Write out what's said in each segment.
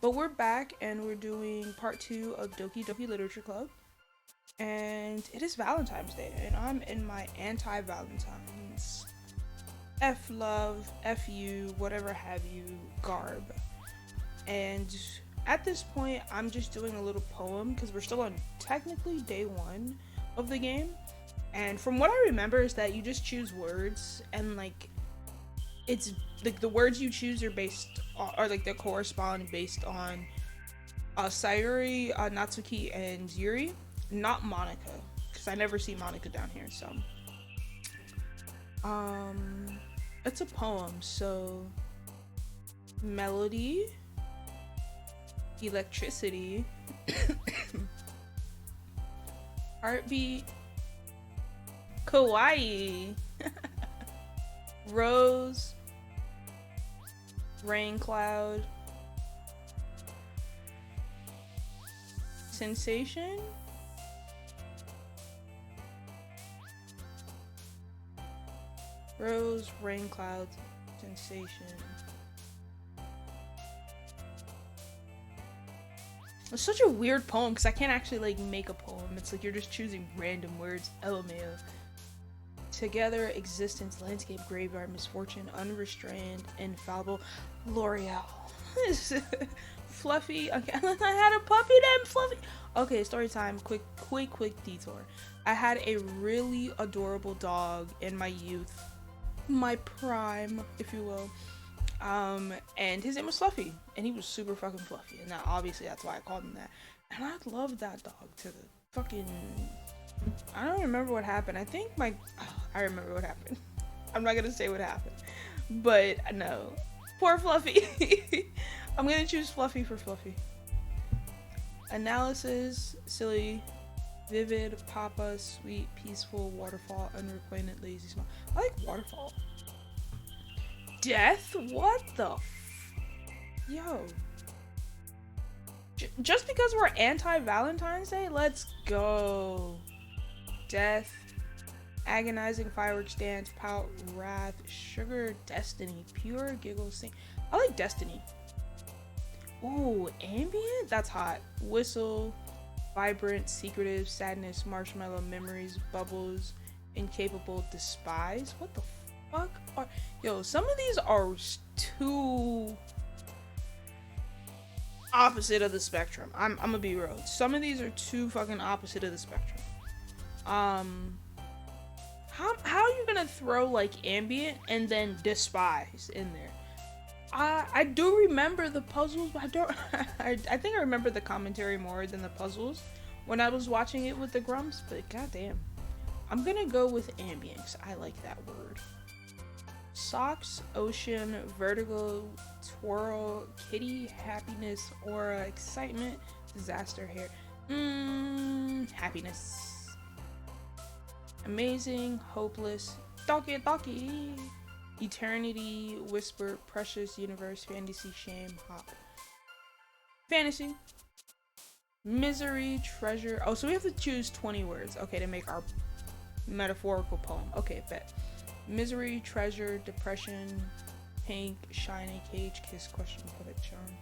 But we're back and we're doing part 2 of Doki Doki Literature Club. And it is Valentine's Day, and I'm in my anti-Valentine's F love, F you, whatever have you garb. And at this point, I'm just doing a little poem because we're still on technically day 1 of the game. And from what I remember is that you just choose words, and like it's like the words you choose are based on, or like they correspond based on Sayori, Natsuki, and Yuri, not Monika, because I never see Monika down here. So it's a poem. So melody, electricity, heartbeat, kawaii, rose, rain cloud, sensation, rose, rain cloud, sensation. It's such a weird poem because I can't actually like make a poem. It's like you're just choosing random words. LMAO. Together, existence, landscape, graveyard, misfortune, unrestrained, infallible, L'Oreal. Fluffy. Okay, I had a puppy named Fluffy. Okay, story time. Quick detour. I had a really adorable dog in my youth, my prime, if you will. And his name was Fluffy, and he was super fucking fluffy, and that obviously that's why I called him that. And I loved that dog to the fucking. I don't remember what happened. I think I remember what happened. I'm not gonna say what happened, but no, poor Fluffy. I'm gonna choose Fluffy for Fluffy. Analysis, silly, vivid, papa, sweet, peaceful, waterfall, unrequited, lazy, small. I like waterfall. Death? What the yo. Just because we're anti-Valentine's Day? Let's go. Death, agonizing fireworks dance, pout, wrath, sugar, destiny, pure giggle, sing. I like destiny. Ooh, ambient? That's hot. Whistle, vibrant, secretive, sadness, marshmallow, memories, bubbles, incapable, despise. What the fuck are some of these are too opposite of the spectrum. I'm gonna be real. Some of these are too fucking opposite of the spectrum. How are you gonna throw like ambient and then despise in there? I do remember the puzzles, but I don't. I think I remember the commentary more than the puzzles when I was watching it with the grumps. But goddamn, I'm gonna go with ambient 'cause I like that word. Socks, ocean, vertigo, twirl, kitty, happiness, aura, excitement, disaster, hair. Happiness. Amazing, hopeless, Doki, eternity, whisper, precious, universe, fantasy, shame, hop. Fantasy. Misery, treasure. Oh, so we have to choose 20 words, okay, to make our metaphorical poem. Okay, bet. Misery, treasure, depression, pink, shiny, cage, kiss, question, poet, charm.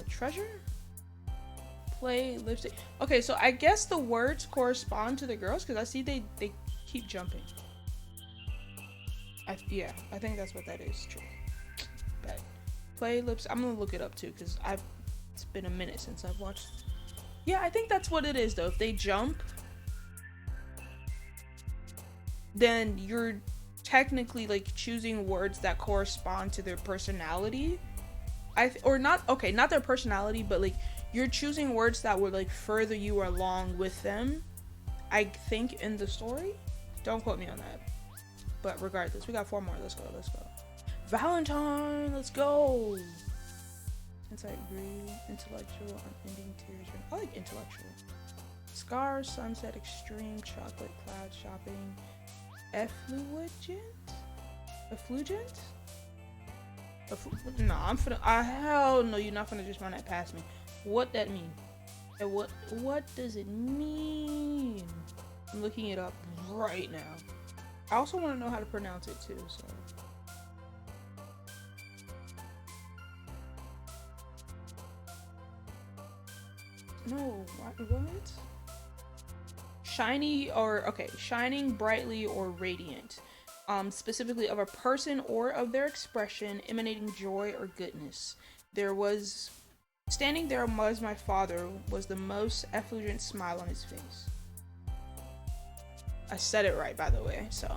Treasure? Play, lipstick. Okay, so I guess the words correspond to the girls because I see they keep jumping. I think that's what that is. True. Bet. Play, lips. I'm gonna look it up too because it's been a minute since I've watched. Yeah, I think that's what it is though. If they jump, then you're technically like choosing words that correspond to their personality. Not their personality, but like you're choosing words that would like further you along with them, I think, in the story. Don't quote me on that. But regardless, we got 4 more. Let's go. Valentine, let's go. Insight, greed, intellectual, unending tears. I like intellectual. Scars, sunset, extreme, chocolate, cloud, shopping. Effulgent? No, I'm finna. Hell no, you're not finna just run that past me. What that mean? And what does it mean? I'm looking it up right now. I also want to know how to pronounce it too. So No, what? Shiny or, okay, shining brightly or radiant. Specifically of a person or of their expression, emanating joy or goodness. Standing there was my father, was the most effulgent smile on his face. I said it right, by the way, so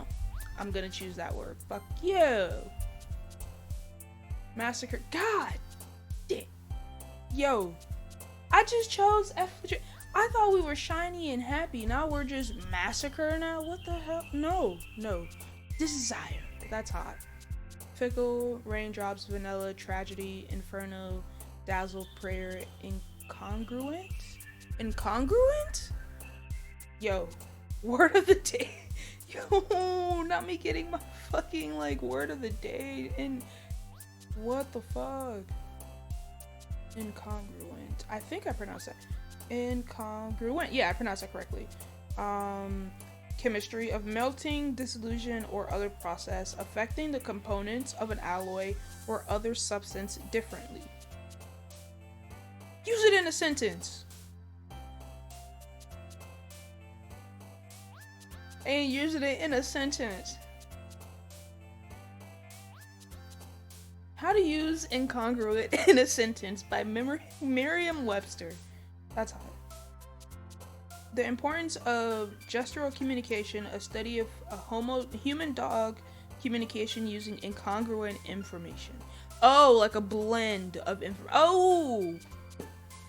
I'm gonna choose that word. Fuck you. Massacre. God damn. Yo, I just chose effulgent. I thought we were shiny and happy. Now we're just massacre now? What the hell? No. Desire. That's hot. Fickle, raindrops, vanilla, tragedy, inferno, dazzle, prayer, incongruent? Incongruent? Yo, word of the day. Yo, not me getting my fucking like word of the day. And what the fuck? Incongruent. I think I pronounced that. Incongruent. Yeah, I pronounced that correctly. Chemistry of melting, dissolution, or other process affecting the components of an alloy or other substance differently. Use it in a sentence. And using it in a sentence. How to use incongruent in a sentence by Merriam-Webster. That's hot. The importance of gestural communication, a study of a human-dog communication using incongruent information. Oh, like a blend of Oh!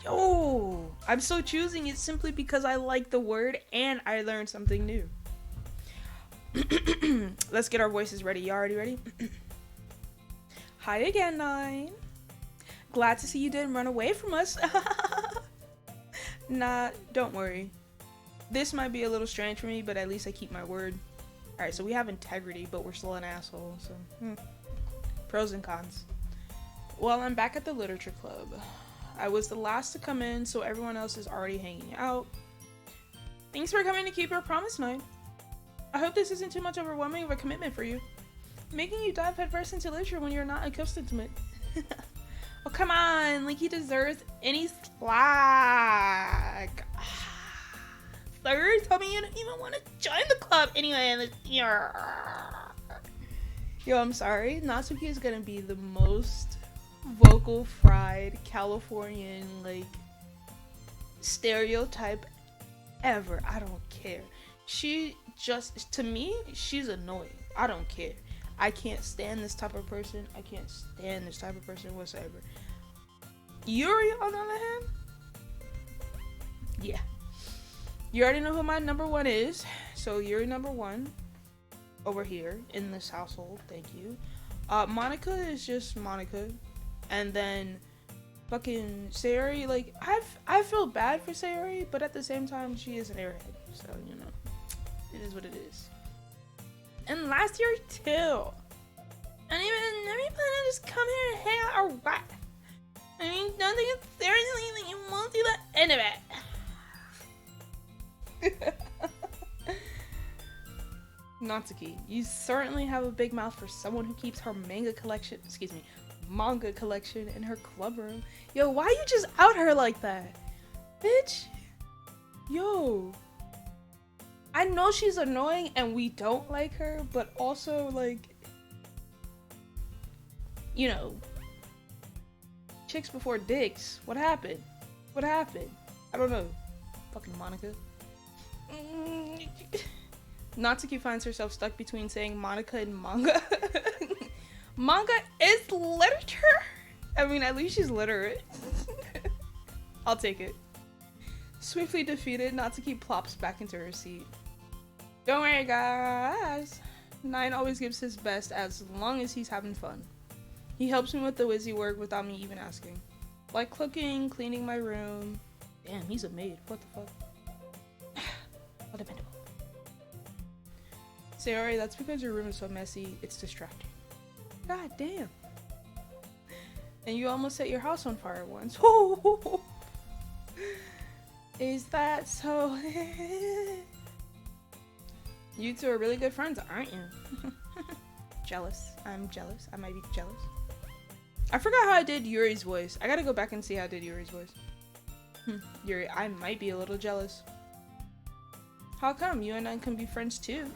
Yo! I'm so choosing it simply because I like the word and I learned something new. Let's get our voices ready. You already ready? Hi again, 9. Glad to see you didn't run away from us. Nah, don't worry. This might be a little strange for me, but at least I keep my word. Alright, so we have integrity, but we're still an asshole, so pros and cons. Well, I'm back at the literature club. I was the last to come in, so everyone else is already hanging out. Thanks for coming to keep your promise, 9. I hope this isn't too much overwhelming of a commitment for you. Making you dive headfirst into literature when you're not accustomed to it. Oh, come on, like he deserves any slack. Third, tell me you don't even want to join the club anyway this year. Yo, I'm sorry. Natsuki is gonna be the most vocal fried Californian like stereotype ever. I don't care. She just, to me, she's annoying. I don't care. I can't stand this type of person. I can't stand this type of person whatsoever. Yuri, on the other hand, yeah. You already know who my number 1 is. So Yuri number 1 over here in this household. Thank you. Monika is just Monika. And then fucking Sayori, like, I feel bad for Sayori, but at the same time, she is an airhead. So, you know, it is what it is. And last year too. And even let me plan to just come here and hang out or what? I mean, don't think it's seriously that you won't do the end of it. Natsuki, you certainly have a big mouth for someone who keeps her manga collection in her club room. Yo, why you just out her like that? Bitch. Yo. I know she's annoying and we don't like her, but also, like, you know, chicks before dicks. What happened? What happened? I don't know. Fucking Monika. Natsuki finds herself stuck between saying Monika and manga. Manga is literature? I mean, at least she's literate. I'll take it. Swiftly defeated, Natsuki plops back into her seat. Don't worry, guys. 9 always gives his best as long as he's having fun. He helps me with the wizzy work without me even asking. Like cooking, cleaning my room. Damn, he's a maid. What the fuck? What a dependable. Sayori, that's because your room is so messy, it's distracting. God damn. And you almost set your house on fire once. Is that so? You two are really good friends, aren't you? Jealous. I'm jealous. I might be jealous. I forgot how I did Yuri's voice. I gotta go back and see how I did Yuri's voice. Yuri, I might be a little jealous. How come? You and I can be friends too.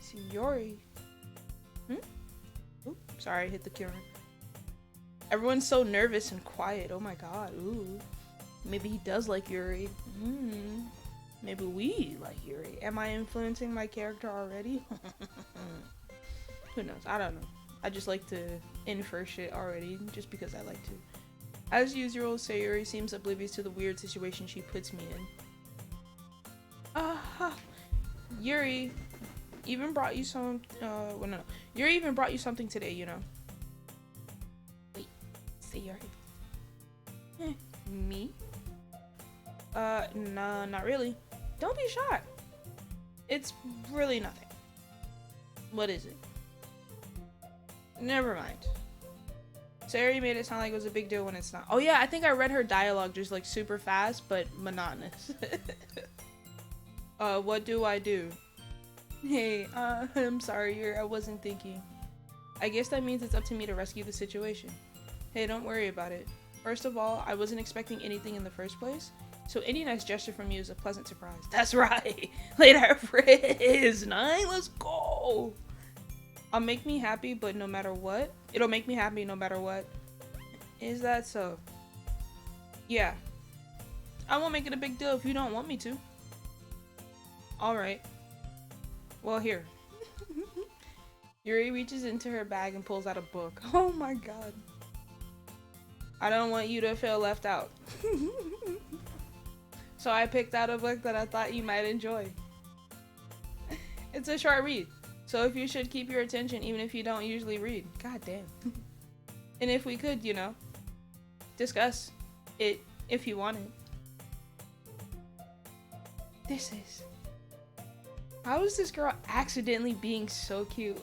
Sayori. Ooh, sorry, I hit the camera. Everyone's so nervous and quiet. Oh my god. Ooh. Maybe he does like Yuri. Maybe we like Yuri. Am I influencing my character already? Who knows? I don't know. I just like to infer shit already, just because I like to. As usual, Sayori seems oblivious to the weird situation she puts me in. Yuri even brought you some, well, no. Yuri even brought you something today, you know. Wait, Sayori. Me? No, not really. Don't be shy. It's really nothing. What is it? Never mind. Sayori made it sound like it was a big deal when it's not. Oh yeah, I think I read her dialogue just like super fast, but monotonous. What do I do? Hey, I'm sorry, Yuri, I wasn't thinking. I guess that means it's up to me to rescue the situation. Hey, don't worry about it. First of all, I wasn't expecting anything in the first place, so any nice gesture from you is a pleasant surprise. That's right! Later, Frizz! 9, let's go! It'll make me happy no matter what. Is that so? Yeah. I won't make it a big deal if you don't want me to. Alright. Well, here. Yuri reaches into her bag and pulls out a book. Oh my god. I don't want you to feel left out. So I picked out a book that I thought you might enjoy. It's a short read, so if you should keep your attention even if you don't usually read. God damn. And if we could, you know, discuss it if you wanted. This is... How is this girl accidentally being so cute?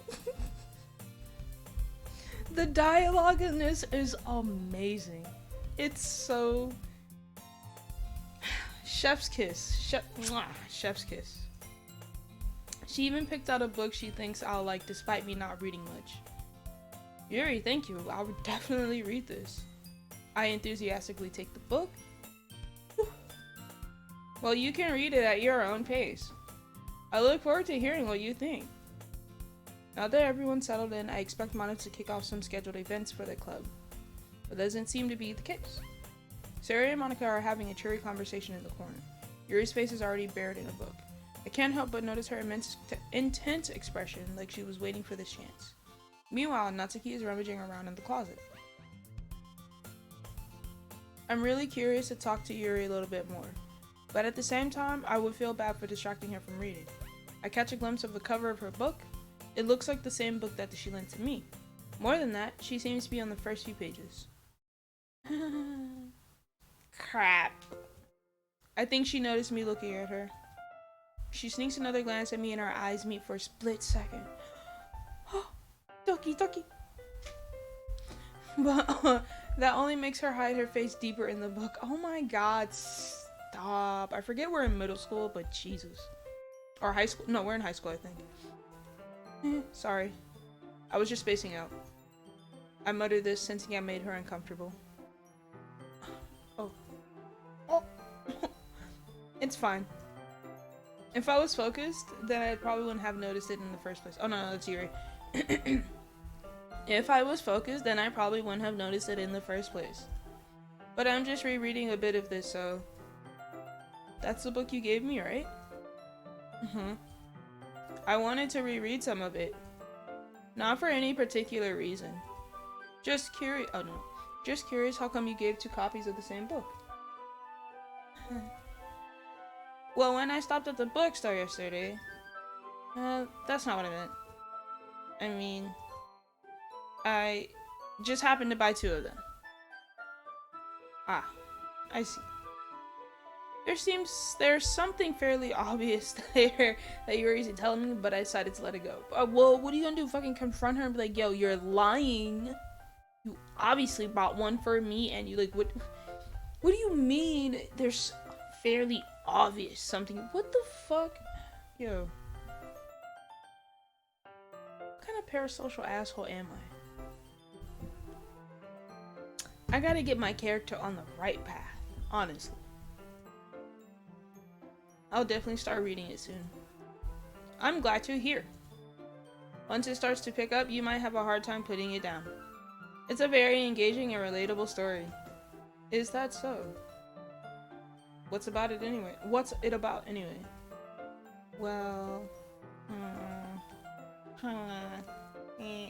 The dialogue in this is amazing. It's so... Chef's kiss. Chef's kiss. She even picked out a book she thinks I'll like despite me not reading much. Yuri, thank you. I would definitely read this. I enthusiastically take the book. Well, you can read it at your own pace. I look forward to hearing what you think. Now that everyone's settled in, I expect Monika to kick off some scheduled events for the club. But that doesn't seem to be the case. Sayori and Monika are having a cheery conversation in the corner. Yuri's face is already buried in a book. I can't help but notice her intense expression, like she was waiting for this chance. Meanwhile, Natsuki is rummaging around in the closet. I'm really curious to talk to Yuri a little bit more, but at the same time, I would feel bad for distracting her from reading. I catch a glimpse of the cover of her book. It looks like the same book that she lent to me. More than that, she seems to be on the first few pages. Crap. I think she noticed me looking at her. She sneaks another glance at me and our eyes meet for a split second. Doki, Doki. But that only makes her hide her face deeper in the book. Oh my god, stop. I forget we're in middle school, but Jesus. Or high school. No, we're in high school, I think. Sorry. I was just spacing out. I muttered this, sensing I made her uncomfortable. Oh. It's fine. If I was focused, then I probably wouldn't have noticed it in the first place. Oh no, that's Yuri. If I was focused, then I probably wouldn't have noticed it in the first place. But I'm just rereading a bit of this, so... That's the book you gave me, right? I wanted to reread some of it. Not for any particular reason. Just curious. Oh no. Just curious how come you gave 2 copies of the same book? Well, when I stopped at the bookstore yesterday... that's not what I meant. I mean... I just happened to buy 2 of them. Ah, I see. There's something fairly obvious there that you were easy telling me, but I decided to let it go. Well, what are you gonna do? Fucking confront her and be like, yo, you're lying. You obviously bought one for me, and you like, what do you mean there's fairly obvious something? What the fuck? Yo. What kind of parasocial asshole am I? I gotta get my character on the right path, honestly. I'll definitely start reading it soon. I'm glad you're here. Once it starts to pick up, you might have a hard time putting it down. It's a very engaging and relatable story. Is that so? What's about it anyway? What's it about anyway? Well,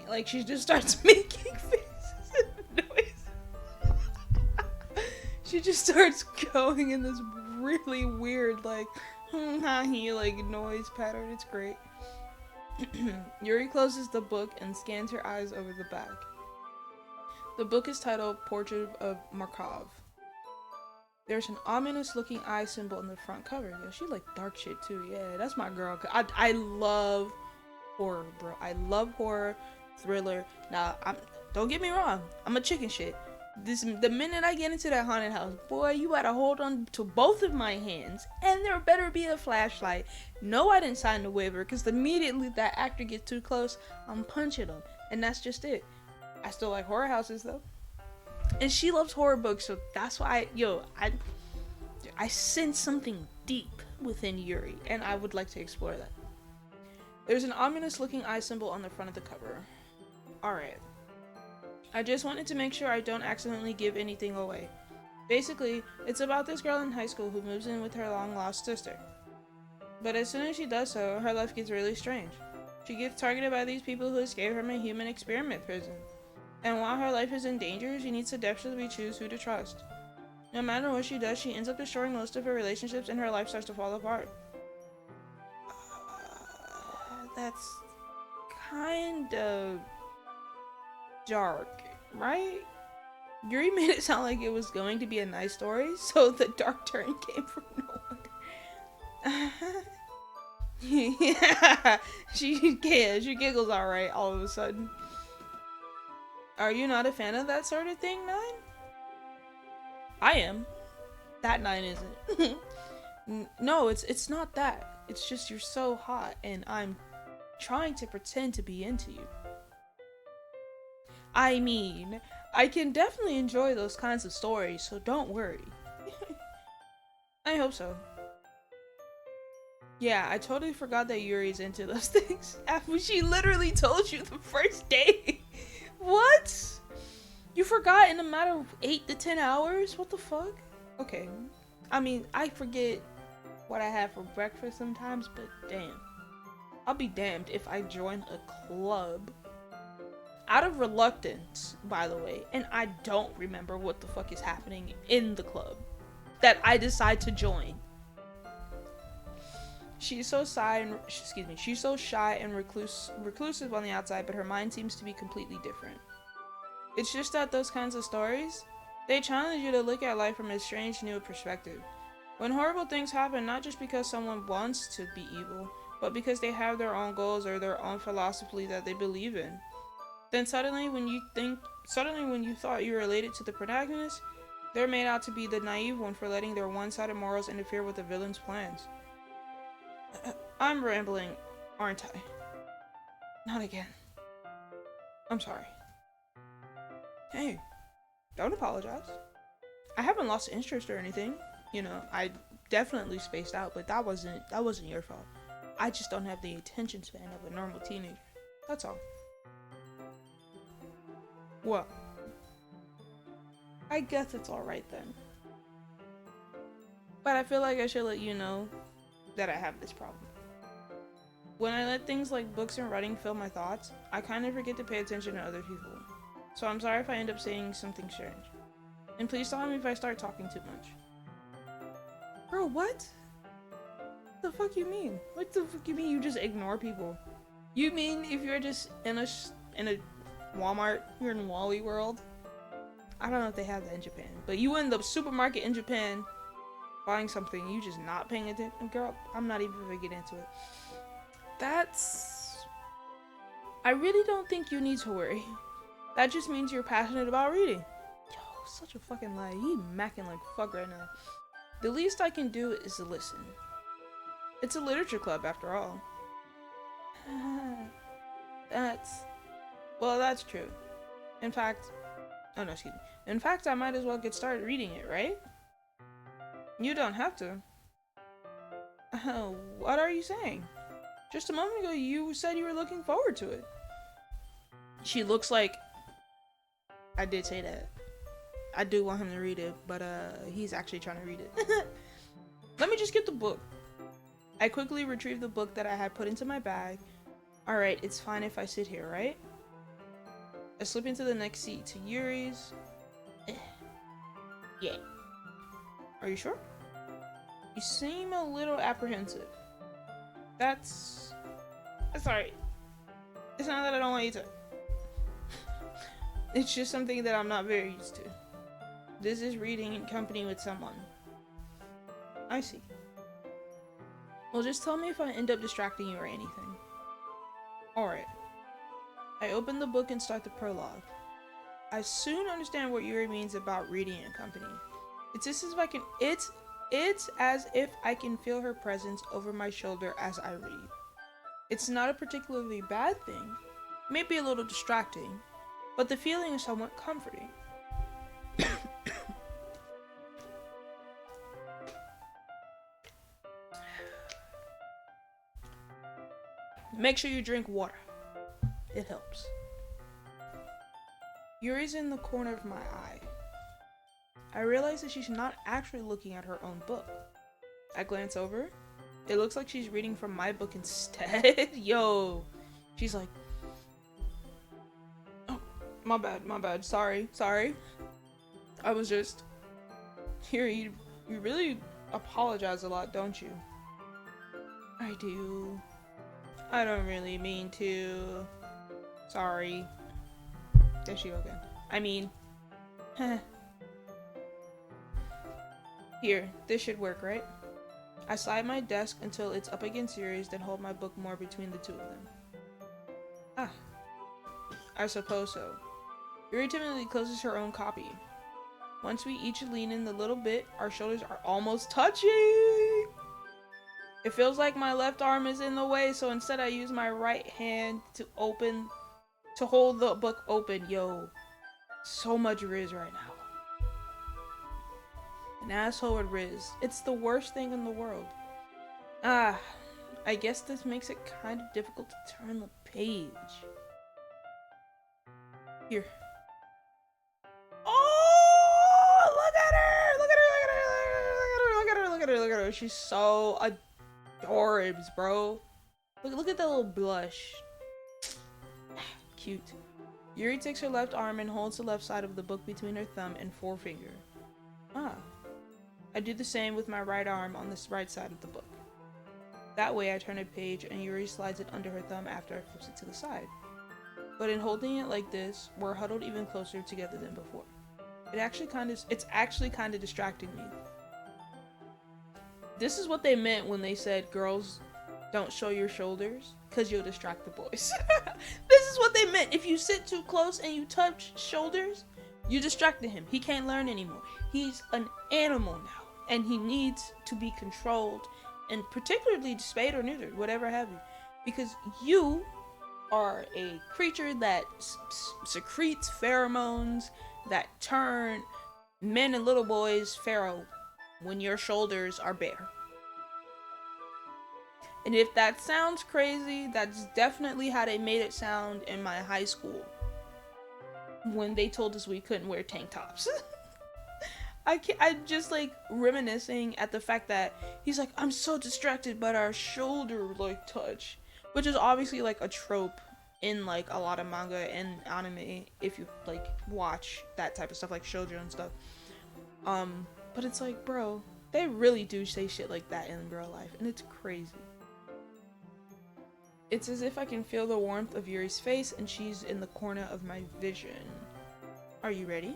like she just starts making faces and noise. She just starts going in this really weird like noise pattern. It's great. Yuri closes the book and scans her eyes over the back. The book is titled Portrait of Markov. There's an ominous looking eye symbol in the front cover. Yo, she like dark shit too. Yeah, that's my girl. I love horror, bro. I love horror, thriller. Now, don't get me wrong. I'm a chicken shit. The minute I get into that haunted house, boy, you gotta hold on to both of my hands, and there better be a flashlight. No, I didn't sign the waiver, because immediately that actor gets too close, I'm punching him, and that's just it. I still like horror houses though. And she loves horror books, so that's why I sense something deep within Yuri, and I would like to explore that. There's an ominous looking eye symbol on the front of the cover. Alright. I just wanted to make sure I don't accidentally give anything away. Basically, it's about this girl in high school who moves in with her long lost sister. But as soon as she does so, her life gets really strange. She gets targeted by these people who escaped from a human experiment prison. And while her life is in danger, she needs to desperately choose who to trust. No matter what she does, she ends up destroying most of her relationships and her life starts to fall apart. That's kind of dark, right? Yuri made it sound like it was going to be a nice story, so the dark turn came from nowhere. Yeah, she giggles alright all of a sudden. Are you not a fan of that sort of thing, 9? I am. That 9 isn't. No, it's not that. It's just you're so hot and I'm trying to pretend to be into you. I mean, I can definitely enjoy those kinds of stories, so don't worry. I hope so. Yeah, I totally forgot that Yuri's into those things. She literally told you the first day. What? You forgot in a matter of 8 to 10 hours? What the fuck? Okay. I mean, I forget what I have for breakfast sometimes, but damn. I'll be damned if I join a club. Out of reluctance, by the way, and I don't remember what the fuck is happening in the club that I decide to join. She's so shy and reclusive on the outside, but her mind seems to be completely different. It's just that those kinds of stories, they challenge you to look at life from a strange new perspective. When horrible things happen, not just because someone wants to be evil, but because they have their own goals or their own philosophy that they believe in. Then suddenly when you thought you related to the protagonist, they're made out to be the naive one for letting their one-sided morals interfere with the villain's plans. I'm rambling, aren't I? Not again. I'm sorry. Hey, don't apologize. I haven't lost interest or anything. You know, I definitely spaced out, but that wasn't your fault. I just don't have the attention span of a normal teenager. That's all. Well, I guess it's alright then. But I feel like I should let you know that I have this problem. When I let things like books and writing fill my thoughts, I kind of forget to pay attention to other people. So I'm sorry if I end up saying something strange. And please tell me if I start talking too much. Bro, what? What the fuck you mean? What the fuck you mean you just ignore people? You mean if you're just in a Walmart, you're in Wally World? I don't know if they have that in Japan, but you in the supermarket in Japan buying something, you just not paying attention. Girl, I'm not even gonna get into it. I really don't think you need to worry. That just means you're passionate about reading. Yo, such a fucking lie. He macking like fuck right now. The least I can do is listen. It's a literature club after all. That's true. In fact, Oh no, excuse me. In fact, I might as well get started reading it, right? You don't have to. What are you saying? Just a moment ago, you said you were looking forward to it. She looks like... I did say that. I do want him to read it, but he's actually trying to read it. Let me just get the book. I quickly retrieved the book that I had put into my bag. Alright, it's fine if I sit here, right? I slip into the next seat to Yuri's. Yeah. Are you sure? You seem a little apprehensive. That's alright. It's not that I don't want you to. It's just something that I'm not very used to. This is reading in company with someone. I see. Well, just tell me if I end up distracting you or anything. Alright. I open the book and start the prologue. I soon understand what Yuri means about reading in company. It's as if I can feel her presence over my shoulder as I read. It's not a particularly bad thing, maybe a little distracting, but the feeling is somewhat comforting. Make sure you drink water. It helps. Yuri's in the corner of my eye. I realize that she's not actually looking at her own book. I glance over. It looks like she's reading from my book instead. Yo. She's like, oh, my bad. Sorry. I was just... Yuri, you really apologize a lot, don't you? I do. I don't really mean to. Sorry. There she go again. I mean, Here, this should work, right? I slide my desk until it's up against Yuri's, then hold my book more between the two of them. Ah. I suppose so. Yuri timidly closes her own copy. Once we each lean in a little bit, our shoulders are almost touching! It feels like my left arm is in the way, so instead I use my right hand to hold the book open. Yo, so much Riz right now. An asshole with Riz. It's the worst thing in the world. Ah, I guess this makes it kind of difficult to turn the page. Here. Oh, look at her. She's so adorable, bro. Look at that little blush. Cute. Yuri takes her left arm and holds the left side of the book between her thumb and forefinger. Ah. I do the same with my right arm on the right side of the book. That way I turn a page and Yuri slides it under her thumb after I flips it to the side. But in holding it like this, we're huddled even closer together than before. It's actually kind of distracting me. This is what they meant when they said girls don't show your shoulders because you'll distract the boys. This is what they meant. If you sit too close and you touch shoulders, you distracted him. He can't learn anymore. He's an animal now, and he needs to be controlled, and particularly spayed or neutered, whatever have you, because you are a creature that secretes pheromones that turn men and little boys feral when your shoulders are bare. And if that sounds crazy, that's definitely how they made it sound in my high school when they told us we couldn't wear tank tops. I'm just like reminiscing at the fact that he's like, I'm so distracted by our shoulder like touch, which is obviously like a trope in like a lot of manga and anime if you like watch that type of stuff, like shoujo and stuff. But it's like, bro, they really do say shit like that in real life, and it's crazy. It's as if I can feel the warmth of Yuri's face, and she's in the corner of my vision. Are you ready?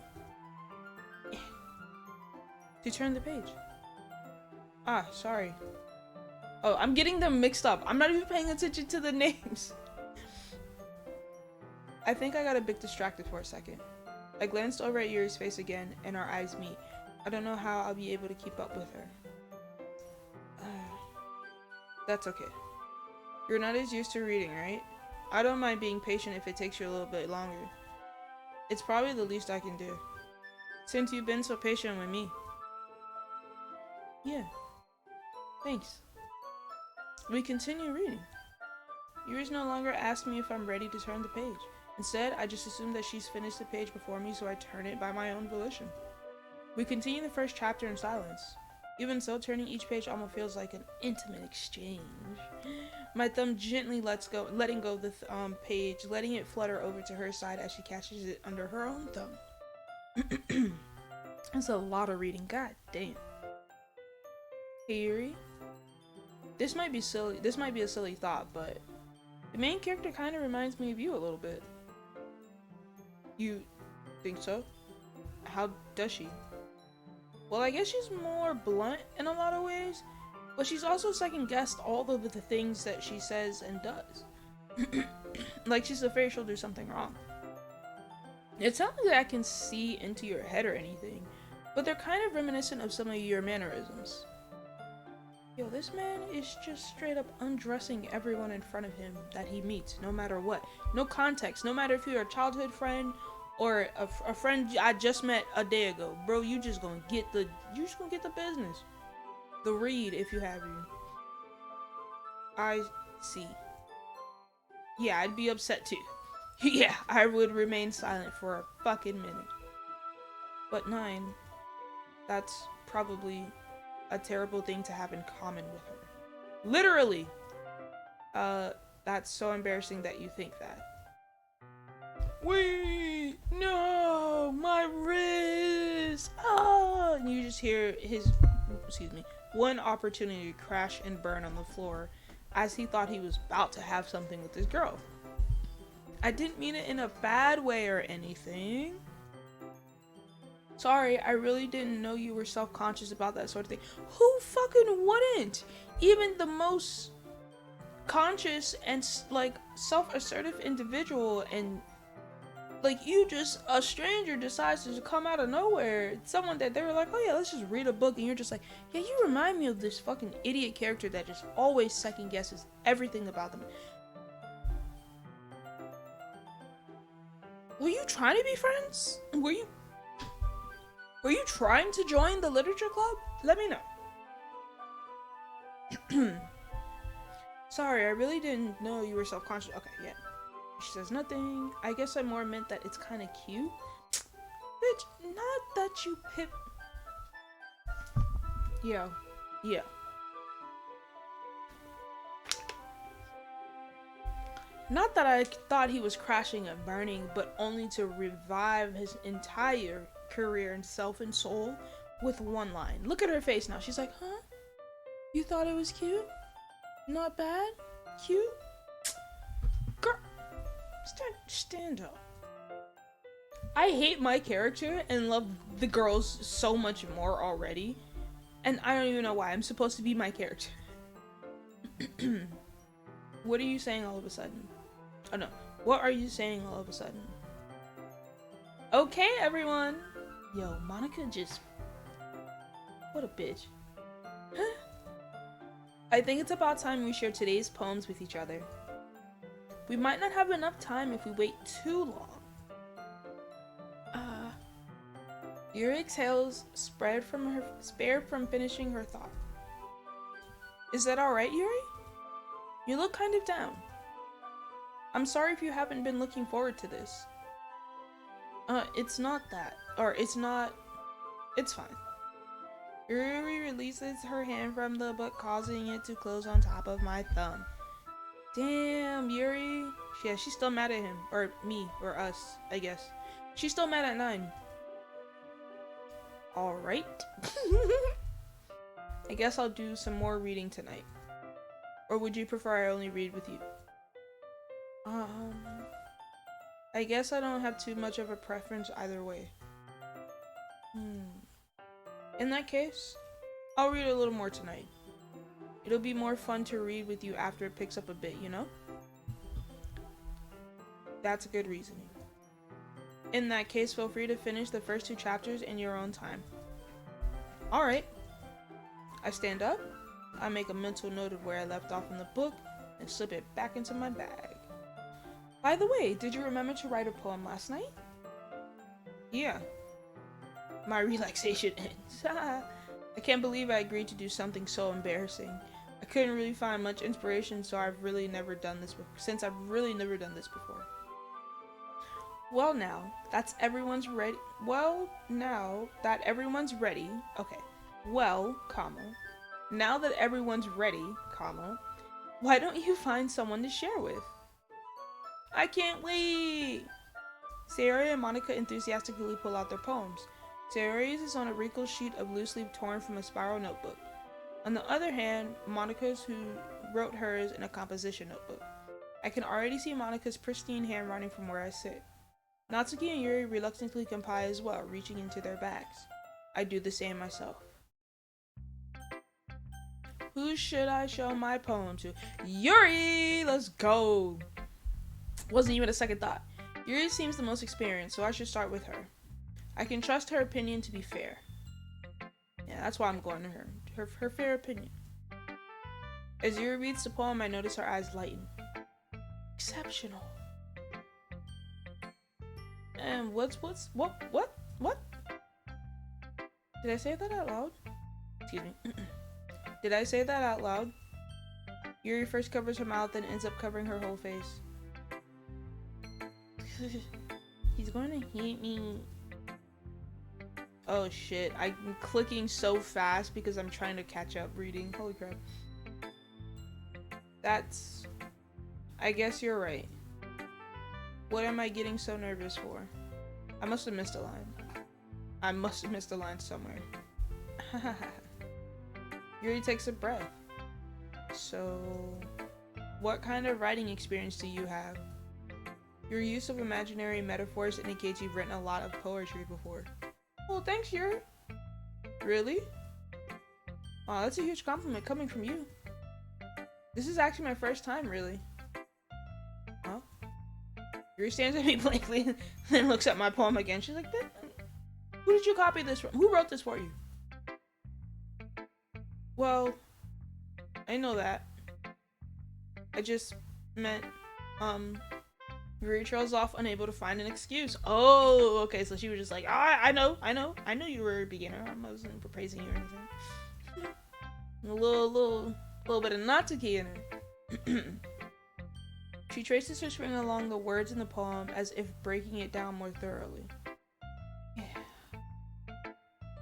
Yeah. To turn the page. Ah, sorry. Oh, I'm getting them mixed up. I'm not even paying attention to the names. I think I got a bit distracted for a second. I glanced over at Yuri's face again, and our eyes meet. I don't know how I'll be able to keep up with her. That's okay. You're not as used to reading, right? I don't mind being patient if it takes you a little bit longer. It's probably the least I can do. Since you've been so patient with me. Yeah. Thanks. We continue reading. Yuri's no longer asking me if I'm ready to turn the page. Instead, I just assume that she's finished the page before me, so I turn it by my own volition. We continue the first chapter in silence. Even so, turning each page almost feels like an intimate exchange. My thumb gently letting go of the page, letting it flutter over to her side as she catches it under her own thumb. That's a lot of reading, god damn. Hey Yuri, this might be a silly thought, but the main character kind of reminds me of you a little bit. You think so? How does she? Well, I guess she's more blunt in a lot of ways, but she's also second-guessed all of the things that she says and does. Like she's afraid she'll do something wrong. It's not like I can see into your head or anything, but they're kind of reminiscent of some of your mannerisms. Yo, this man is just straight up undressing everyone in front of him that he meets, no matter what. No context, no matter if you're a childhood friend or a friend I just met a day ago. Bro, you just gonna get the business. The read if you have you. I see. Yeah, I'd be upset too. Yeah, I would remain silent for a fucking minute. But 9, that's probably a terrible thing to have in common with her. Literally! That's so embarrassing that you think that. Wait! No! My wrist! Ah! And you just hear his, one opportunity to crash and burn on the floor as he thought he was about to have something with this girl. I didn't mean it in a bad way or anything. Sorry, I really didn't know you were self-conscious about that sort of thing. Who fucking wouldn't? Even the most conscious and like self-assertive individual, and like you, just a stranger decides to come out of nowhere. Someone that they were like, oh yeah, let's just read a book, and you're just like, yeah, you remind me of this fucking idiot character that just always second guesses everything about them. Were you trying to be friends? Were you trying to join the literature club? Let me know. Sorry, I really didn't know you were self-conscious. Okay, yeah. She says nothing. I guess I more meant that it's kind of cute. Bitch, not that you pip. Yeah. Not that I thought he was crashing and burning, but only to revive his entire career and self and soul with one line. Look at her face now. She's like, huh? You thought it was cute? Not bad? Cute? Girl, stand up. I hate my character and love the girls so much more already. And I don't even know why. I'm supposed to be my character. What are you saying all of a sudden? Oh no. What are you saying all of a sudden? Okay, everyone. Yo, Monika just... What a bitch. I think it's about time we share today's poems with each other. We might not have enough time if we wait too long. Yuri exhales, spared from finishing her thought. Is that alright, Yuri? You look kind of down. I'm sorry if you haven't been looking forward to this. It's not that. It's fine. Yuri releases her hand from the book, causing it to close on top of my thumb. Damn, Yuri. Yeah, she's still mad at him. Or me. Or us, I guess. She's still mad at 9. Alright. I guess I'll do some more reading tonight. Or would you prefer I only read with you? I guess I don't have too much of a preference either way. In that case, I'll read a little more tonight. It'll be more fun to read with you after it picks up a bit, you know? That's a good reasoning. In that case, feel free to finish the first 2 chapters in your own time. Alright. I stand up, I make a mental note of where I left off in the book, and slip it back into my bag. By the way, did you remember to write a poem last night? Yeah, my relaxation ends. I can't believe I agreed to do something so embarrassing. I couldn't really find much inspiration, so I've really never done this before. Well, now that everyone's ready. Okay. Well, comma. Now that everyone's ready, comma. Why don't you find someone to share with? I can't wait. Sayori and Monika enthusiastically pull out their poems. Sayori's is on a wrinkled sheet of loose leaf torn from a spiral notebook. On the other hand, Monika's who wrote hers in a composition notebook. I can already see Monika's pristine handwriting from where I sit. Natsuki and Yuri reluctantly comply as well, reaching into their bags. I do the same myself. Who should I show my poem to? Yuri! Let's go! Wasn't even a second thought. Yuri seems the most experienced, so I should start with her. I can trust her opinion to be fair. Yeah, that's why I'm going to her. Her fair opinion. As Yuri reads the poem, I notice her eyes lighten. Exceptional. And what? Did I say that out loud? Excuse me. Did I say that out loud? Yuri first covers her mouth, then ends up covering her whole face. He's going to hit me. Oh shit, I'm clicking so fast because I'm trying to catch up reading. Holy crap. I guess you're right. What am I getting so nervous for? I must have missed a line. I must have missed a line somewhere. Yuri takes a breath. So, what kind of writing experience do you have? Your use of imaginary metaphors indicates you've written a lot of poetry before. Well, thanks, Yuri. Really? Wow, that's a huge compliment coming from you. This is actually my first time, really. Huh? Yuri stands at me blankly, then looks at my poem again. She's like, who did you copy this from? Who wrote this for you? Well, I know that. I just meant, Yuri trails off, unable to find an excuse. Oh, okay, so she was just like, I know you were a beginner. I wasn't praising you or anything. A little bit of Natsuki in her. She traces her string along the words in the poem as if breaking it down more thoroughly.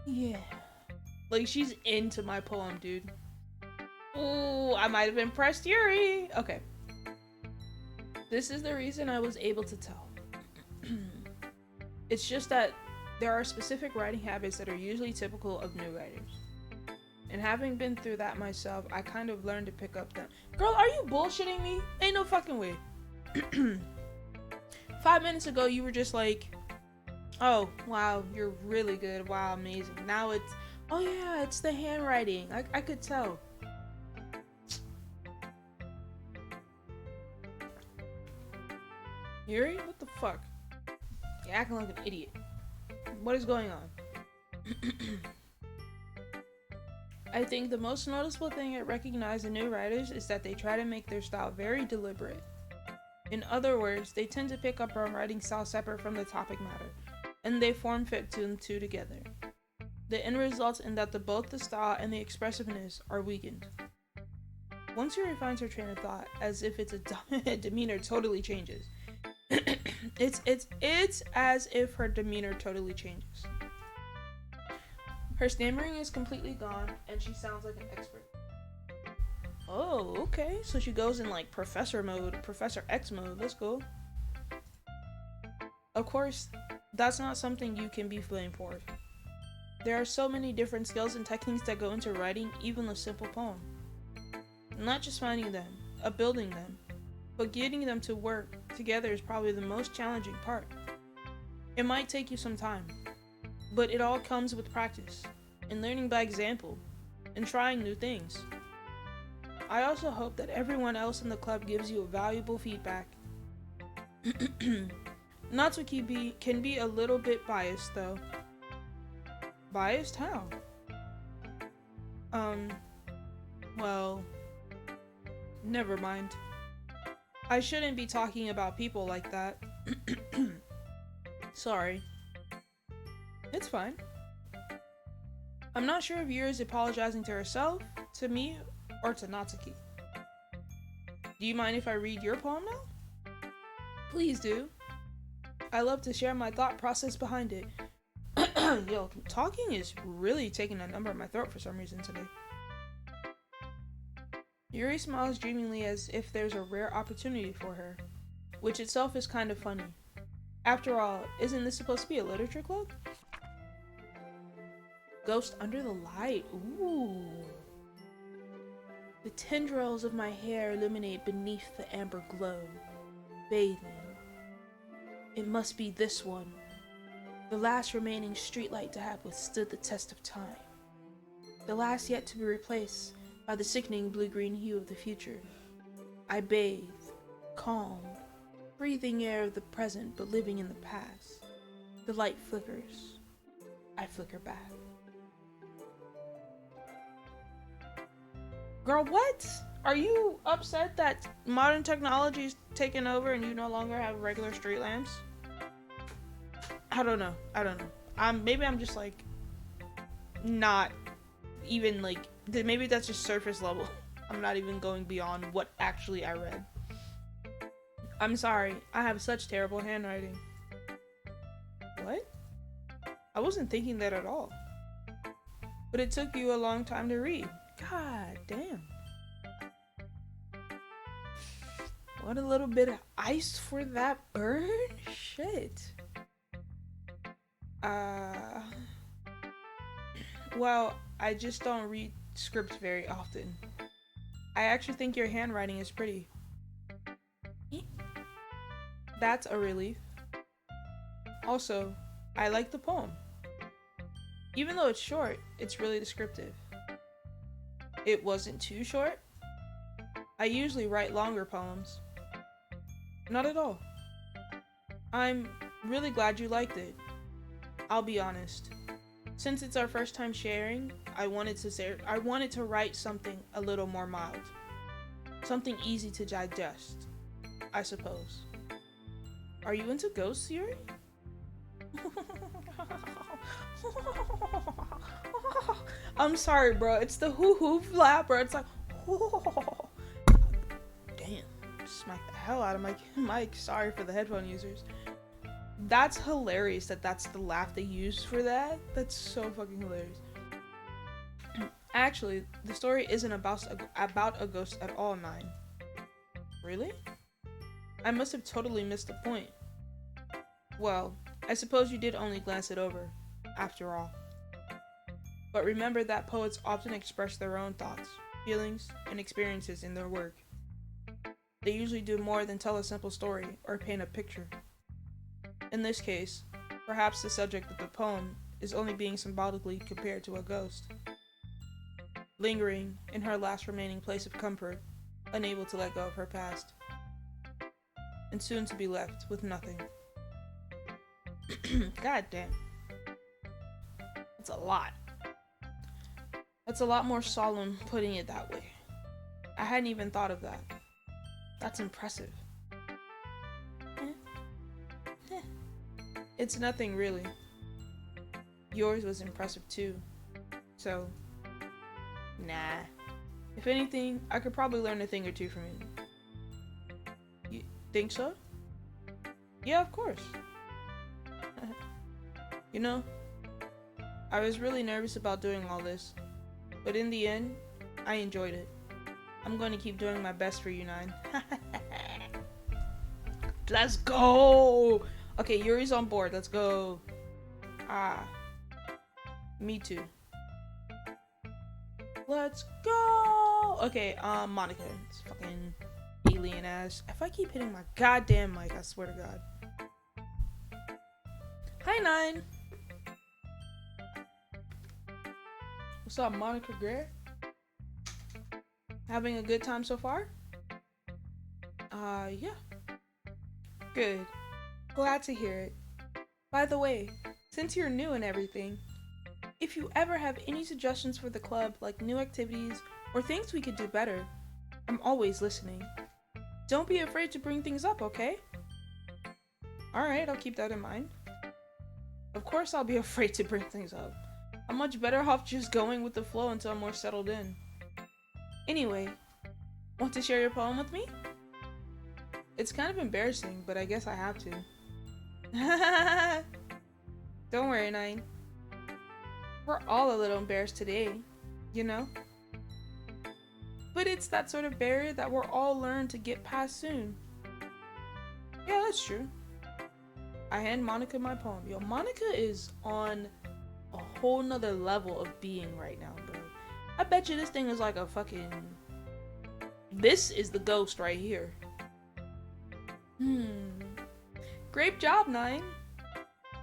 Yeah. Like, she's into my poem, dude. Ooh, I might have impressed Yuri. Okay. This is the reason I was able to tell. It's just that there are specific writing habits that are usually typical of new writers. And having been through that myself, I kind of learned to pick up them. Girl, are you bullshitting me? Ain't no fucking way. 5 minutes ago, you were just like, oh, wow, you're really good. Wow, amazing. Now it's, oh yeah, it's the handwriting. I could tell. Yuri? What the fuck? You're acting like an idiot. What is going on? I think the most noticeable thing I recognize in new writers is that they try to make their style very deliberate. In other words, they tend to pick up on writing style separate from the topic matter, and they form fit them two together. The end results in that both the style and the expressiveness are weakened. Once Yuri finds her train of thought, as if its demeanor totally changes. It's as if her demeanor totally changes. Her stammering is completely gone, and she sounds like an expert. Oh, okay. So she goes in like Professor mode, Professor X mode. Let's go. Of course, that's not something you can be blamed for. There are so many different skills and techniques that go into writing even a simple poem. Not just finding them, building them, but getting them to work together is probably the most challenging part. It might take you some time, but it all comes with practice, and learning by example, and trying new things. I also hope that everyone else in the club gives you valuable feedback. Natsuki can be a little bit biased though. Biased? How? Well, never mind. I shouldn't be talking about people like that. Sorry. It's fine. I'm not sure if Yuri is apologizing to herself, to me, or to Natsuki. Do you mind if I read your poem now? Please do. I love to share my thought process behind it. Yo, talking is really taking a number in my throat for some reason today. Yuri smiles dreamingly as if there's a rare opportunity for her, which itself is kind of funny. After all, isn't this supposed to be a literature club? Ghost under the light. Ooh. The tendrils of my hair illuminate beneath the amber glow, bathing. It must be this one, the last remaining streetlight to have withstood the test of time. The last yet to be replaced by the sickening blue-green hue of the future. I bathe, calm, breathing air of the present but living in the past. The light flickers. I flicker back. Girl, what? Are you upset that modern technology's taken over and you no longer have regular street lamps? I don't know. Maybe I'm just like not even like, maybe that's just surface level. I'm not even going beyond what actually I read. I'm sorry, I have such terrible handwriting. What? I wasn't thinking that at all. But it took you a long time to read. God damn. What a little bit of ice for that burn? Shit. Well, I just don't read scripts very often. I actually think your handwriting is pretty. That's a relief. Also, I like the poem. Even though it's short, it's really descriptive. It wasn't too short. I usually write longer poems. Not at all. I'm really glad you liked it. I'll be honest. Since it's our first time sharing, I wanted to write something a little more mild. Something easy to digest, I suppose. Are you into ghosts, Yuri? I'm sorry, bro. It's the hoo-hoo flap, bro. It's like, damn. Smack the hell out of my mic. Sorry for the headphone users. That's hilarious that's the laugh they used for that. That's so fucking hilarious. Actually, the story isn't about a ghost at all, 9. Really? I must have totally missed the point. Well, I suppose you did only glance it over, after all. But remember that poets often express their own thoughts, feelings, and experiences in their work. They usually do more than tell a simple story or paint a picture. In this case, perhaps the subject of the poem is only being symbolically compared to a ghost, lingering in her last remaining place of comfort, unable to let go of her past, and soon to be left with nothing. God damn. That's a lot. That's a lot more solemn putting it that way. I hadn't even thought of that. That's impressive. It's nothing really. Yours was impressive too. So, nah. If anything, I could probably learn a thing or two from it. You think so? Yeah, of course. You know, I was really nervous about doing all this, but in the end, I enjoyed it. I'm going to keep doing my best for you, 9. Let's go! Okay, Yuri's on board. Let's go. Me too. Let's go! Okay, Monika. It's fucking alien ass. If I keep hitting my goddamn mic, I swear to God. Hi, 9. What's up, Monika Gray? Having a good time so far? Yeah. Good. Glad to hear it. By the way, since you're new and everything, if you ever have any suggestions for the club, like new activities or things we could do better, I'm always listening. Don't be afraid to bring things up, okay? Alright, I'll keep that in mind. Of course I'll be afraid to bring things up. I'm much better off just going with the flow until I'm more settled in. Anyway, want to share your poem with me? It's kind of embarrassing, but I guess I have to. Don't worry, Nine. We're all a little embarrassed today, you know? But it's that sort of barrier that we'll all learn to get past soon. Yeah, that's true. I hand Monika my poem. Yo, Monika is on a whole nother level of being right now, bro. I bet you this thing is like a fucking... This is the ghost right here. Great job, Nine.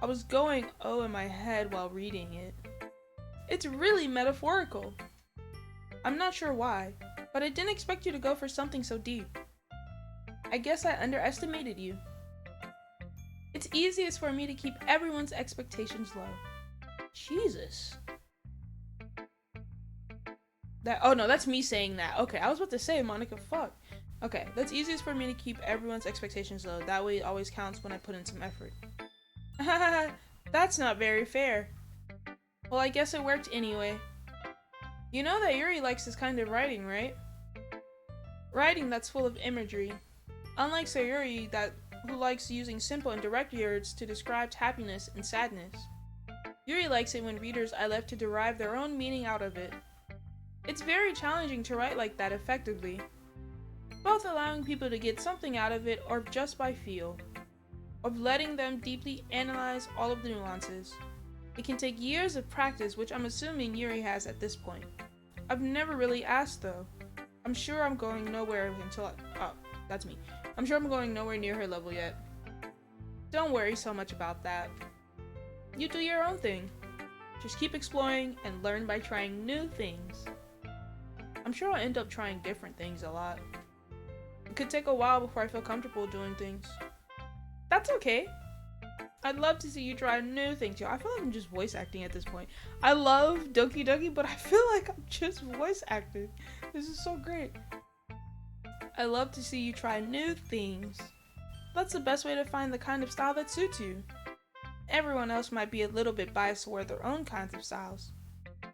I was going oh in my head while reading it. It's really metaphorical. I'm not sure why, but I didn't expect you to go for something so deep. I guess I underestimated you. It's easiest for me to keep everyone's expectations low. Jesus. Oh no, that's me saying that. Okay, I was about to say, Monika, fuck. Okay, that's easiest for me to keep everyone's expectations low. That way it always counts when I put in some effort. That's not very fair. Well, I guess it worked anyway. You know that Yuri likes this kind of writing, right? Writing that's full of imagery. Unlike Sayori, who likes using simple and direct words to describe happiness and sadness. Yuri likes it when readers are left to derive their own meaning out of it. It's very challenging to write like that effectively, both allowing people to get something out of it or just by feel, of letting them deeply analyze all of the nuances. It can take years of practice, which I'm assuming Yuri has at this point. I've never really asked though. I'm sure I'm going nowhere until that's me. I'm sure I'm going nowhere near her level yet. Don't worry so much about that. You do your own thing. Just keep exploring and learn by trying new things. I'm sure I'll end up trying different things a lot. It could take a while before I feel comfortable doing things. That's okay. I'd love to see you try new things. Yo, I feel like I'm just voice acting at this point. I love Doki, but I feel like I'm just voice acting. This is so great. I love to see you try new things. That's the best way to find the kind of style that suits you. Everyone else might be a little bit biased toward their own kinds of styles,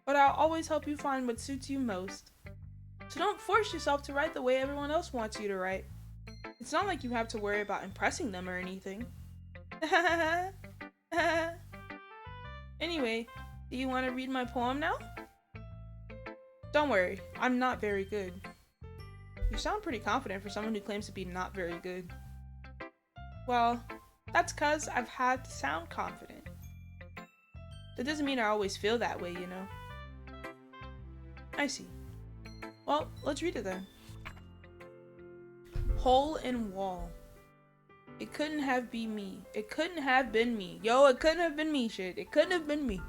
but I'll always help you find what suits you most. So don't force yourself to write the way everyone else wants you to write. It's not like you have to worry about impressing them or anything. Anyway, do you want to read my poem now? Don't worry, I'm not very good. You sound pretty confident for someone who claims to be not very good. Well, that's cause I've had to sound confident. That doesn't mean I always feel that way, you know? I see. Well, let's read it then. Hole in wall. It couldn't have been me. It couldn't have been me. Yo, it couldn't have been me, shit. It couldn't have been me.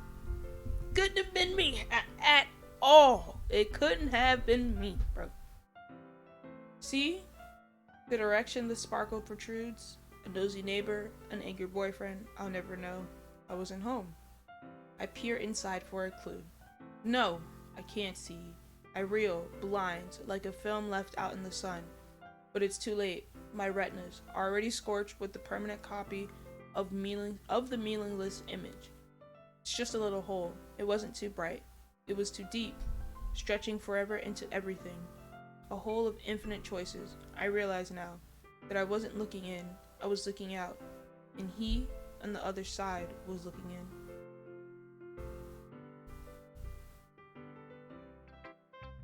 Couldn't have been me at all. It couldn't have been me, bro. See? The direction the sparkle protrudes. A nosy neighbor, an angry boyfriend, I'll never know. I wasn't home. I peer inside for a clue. No, I can't see. I reel, blind, like a film left out in the sun. But it's too late. My retinas, already scorched with the permanent copy of the meaningless image. It's just a little hole. It wasn't too bright. It was too deep, stretching forever into everything. A hole of infinite choices. I realize now that I wasn't looking in. I was looking out, and he on the other side was looking in.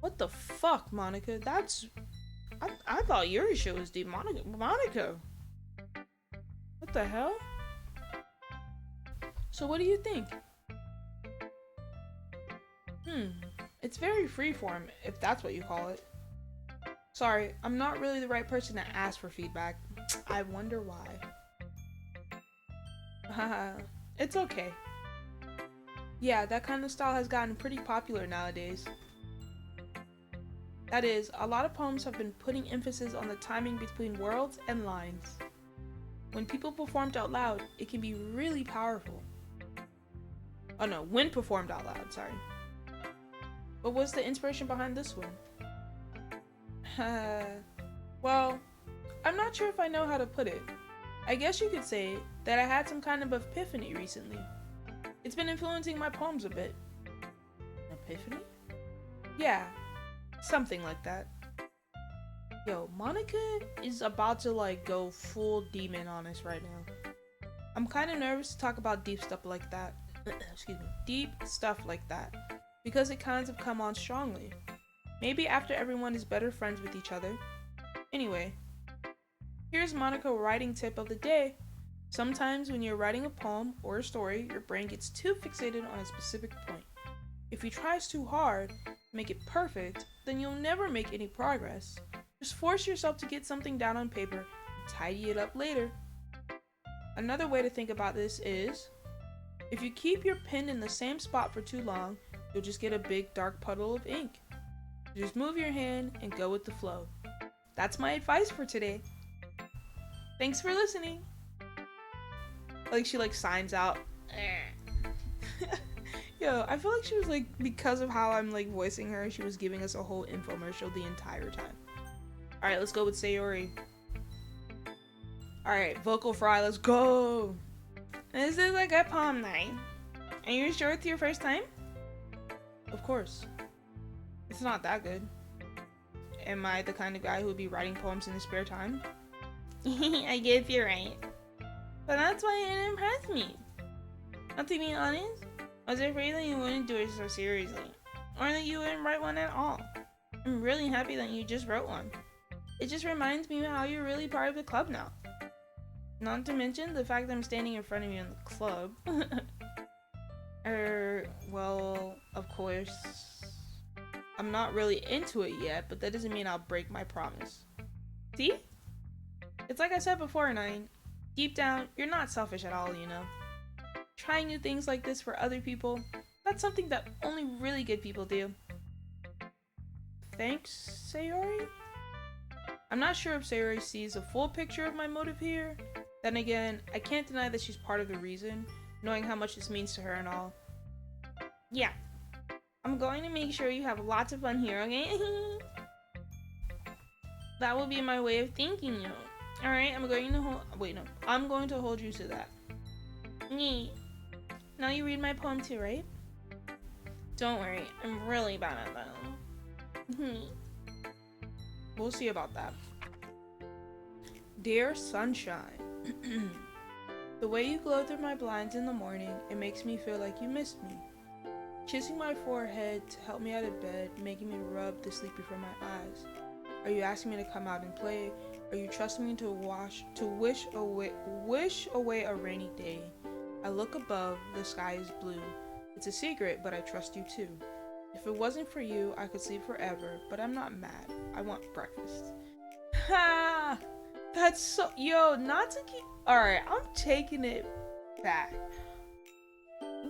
What the fuck, Monika? I thought Yuri shit was deep. Monika. What the hell? So what do you think? It's very freeform, if that's what you call it. Sorry, I'm not really the right person to ask for feedback. I wonder why. Haha, it's okay. Yeah, that kind of style has gotten pretty popular nowadays. That is, a lot of poems have been putting emphasis on the timing between words and lines. When people performed out loud, it can be really powerful. Oh no, when performed out loud, sorry. But what's the inspiration behind this one? Well, I'm not sure if I know how to put it. I guess you could say that I had some kind of epiphany recently. It's been influencing my poems a bit. Epiphany? Yeah, something like that. Yo, Monika is about to like go full demon on us right now. I'm kind of nervous to talk about deep stuff like that. Excuse me. Deep stuff like that. Because it kind of come on strongly. Maybe after everyone is better friends with each other. Anyway, here's Monika writing tip of the day. Sometimes when you're writing a poem or a story, your brain gets too fixated on a specific point. If you try too hard to make it perfect, then you'll never make any progress. Just force yourself to get something down on paper and tidy it up later. Another way to think about this is, if you keep your pen in the same spot for too long, you'll just get a big dark puddle of ink. Just move your hand and go with the flow. That's my advice for today. Thanks for listening. Like she like signs out. Yo, I feel like she was like, because of how I'm like voicing her, she was giving us a whole infomercial the entire time. Alright, let's go with Sayori. Alright, vocal fry, let's go! This is like a poem night. Are you sure it's your first time? Of course. It's not that good. Am I the kind of guy who would be writing poems in his spare time? I guess you're right. But that's why it impressed me. Not to be honest, I was afraid that you wouldn't do it so seriously. Or that you wouldn't write one at all. I'm really happy that you just wrote one. It just reminds me of how you're really part of the club now. Not to mention the fact that I'm standing in front of you in the club. Well, of course, I'm not really into it yet, but that doesn't mean I'll break my promise. See? It's like I said before, 9. Deep down, you're not selfish at all, you know? Trying new things like this for other people, that's something that only really good people do. Thanks, Sayori? I'm not sure if Sayori sees a full picture of my motive here. Then again, I can't deny that she's part of the reason, knowing how much this means to her and all. Yeah. I'm going to make sure you have lots of fun here, okay? That will be my way of thanking you. Alright, I'm going to hold you to that. Neat. Now you read my poem too, right? Don't worry, I'm really bad at that. We'll see about that. Dear Sunshine, the way you glow through my blinds in the morning, it makes me feel like you missed me. Kissing my forehead to help me out of bed, making me rub the sleepy from my eyes. Are you asking me to come out and play? Are you trusting me to wish away a rainy day? I look above, the sky is blue. It's a secret, but I trust you too. If it wasn't for you, I could sleep forever, but I'm not mad. I want breakfast. Ha! That's so... Yo, Natsuki... Alright, I'm taking it back.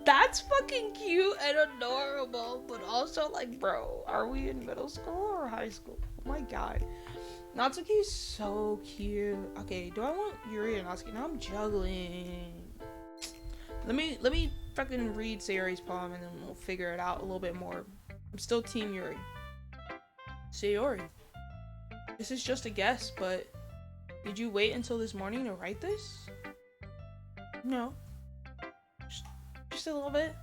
That's fucking cute and adorable, but also like, bro, are we in middle school or high school? Oh my god. Natsuki is so cute. Okay, do I want Yuri or Natsuki? Now I'm juggling. Let me fucking read Sayori's poem and then we'll figure it out a little bit more. I'm still team Yuri. Sayori, this is just a guess, but did you wait until this morning to write this? No. Just a little bit.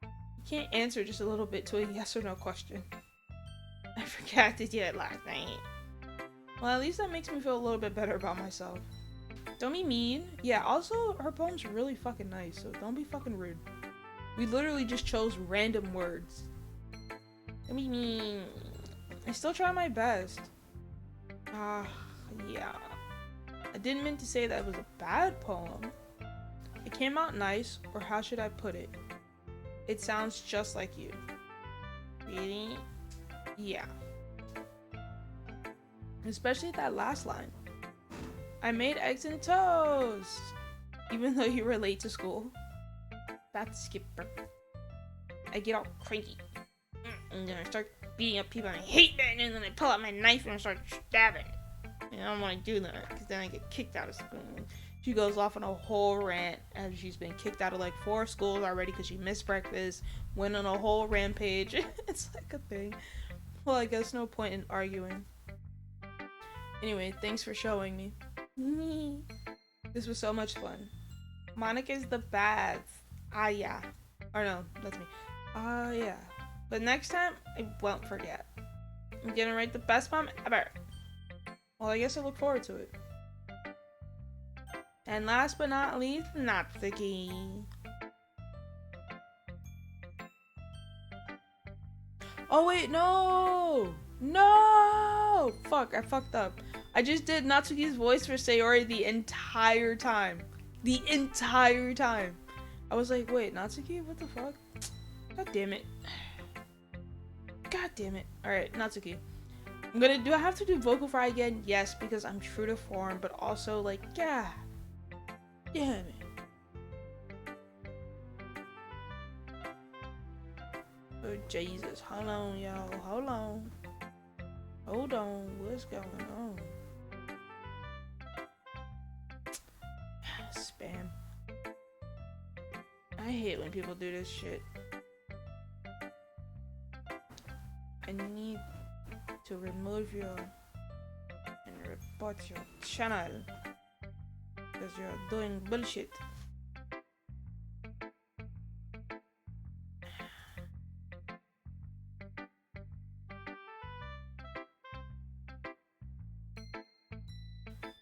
You can't answer just a little bit to a yes or no question. I forgot to do it last night. Well, at least that makes me feel a little bit better about myself. Don't be mean. Yeah, also, her poem's really fucking nice, so don't be fucking rude. We literally just chose random words. Don't be mean. I still try my best. Yeah. I didn't mean to say that it was a bad poem. It came out nice, or how should I put it? It sounds just like you. Really? Yeah. Especially that last line. I made eggs and toast, even though you were late to school. That's Skipper. I get all cranky. And then I start beating up people and I hate that, and then I pull out my knife and I start stabbing. And I don't want to do that, because then I get kicked out of school. She goes off on a whole rant, and she's been kicked out of like 4 schools already because she missed breakfast, went on a whole rampage. It's like a thing. Well, I guess no point in arguing. Anyway, thanks for showing me. This was so much fun. Monika is the best. Ah, yeah. Or no, that's me. Ah, yeah. But next time, I won't forget. I'm gonna write the best poem ever. Well, I guess I look forward to it. And last but not least, Natsuki. Oh wait, no! No! Fuck, I fucked up. I just did Natsuki's voice for Sayori the entire time. The entire time. I was like, wait, Natsuki? What the fuck? God damn it. God damn it. Alright, Natsuki. Do I have to do vocal fry again? Yes, because I'm true to form, but also like, yeah. Damn it. Oh Jesus, hold on, y'all. Hold on. Hold on. What's going on? Spam. I hate when people do this shit. I need to remove you and report your channel because you're doing bullshit.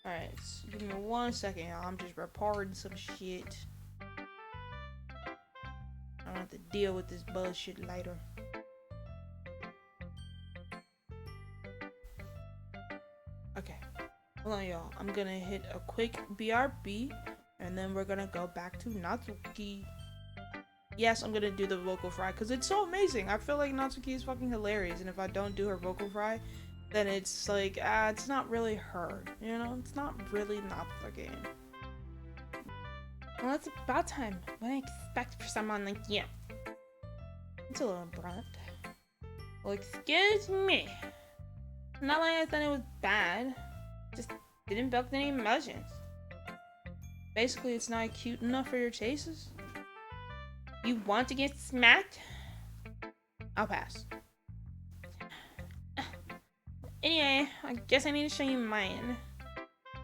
Alright, so give me 1 second, y'all. I'm just reporting some shit. I don't have to deal with this bullshit later. Okay, hold on, y'all. I'm gonna hit a quick BRB, and then we're gonna go back to Natsuki. Yes, I'm gonna do the vocal fry because it's so amazing. I feel like Natsuki is fucking hilarious, and if I don't do her vocal fry, then it's like, it's not really her, you know? It's not really Natsuki. Well, it's about time. What do I expect for someone like you? It's a little abrupt. Well, excuse me. Not like I thought it was bad. Just didn't build any emotions. Basically, it's not cute enough for your tastes. You want to get smacked? I'll pass. Anyway, I guess I need to show you mine.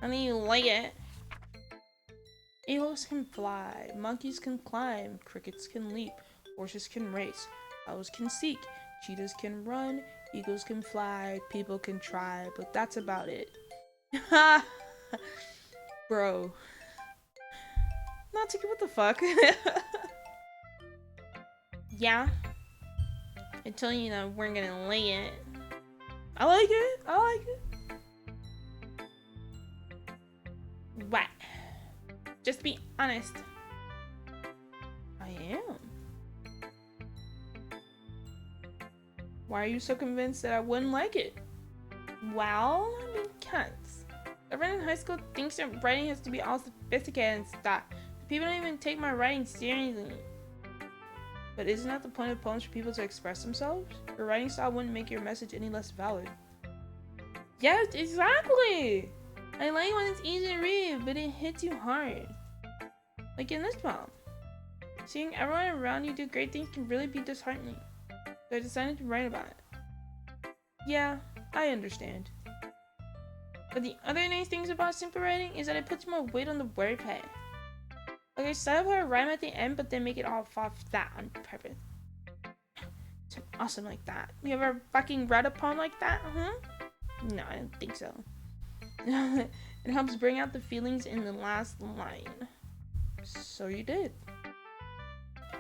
I think you like it. Eagles can fly, monkeys can climb, crickets can leap, horses can race, owls can seek, cheetahs can run, eagles can fly, people can try, but that's about it. Bro. Natsuki, what the fuck? Yeah. I told you that we're gonna lay it. I like it. I like it. What? Just be honest. I am. Why are you so convinced that I wouldn't like it? Well, I mean, cunts. Everyone in high school thinks that writing has to be all sophisticated and stuff. People don't even take my writing seriously. But isn't that the point of poems for people to express themselves? Your writing style wouldn't make your message any less valid. Yes, exactly! I like when it's easy to read, but it hits you hard. Like in this poem. Seeing everyone around you do great things can really be disheartening. So I decided to write about it. Yeah, I understand. But the other nice things about simple writing is that it puts more weight on the wordplay. Like I started with a rhyme at the end, but then make it all fall flat on purpose. It's awesome like that. You ever fucking read a poem like that? Huh? No, I don't think so. It helps bring out the feelings in the last line. So you did.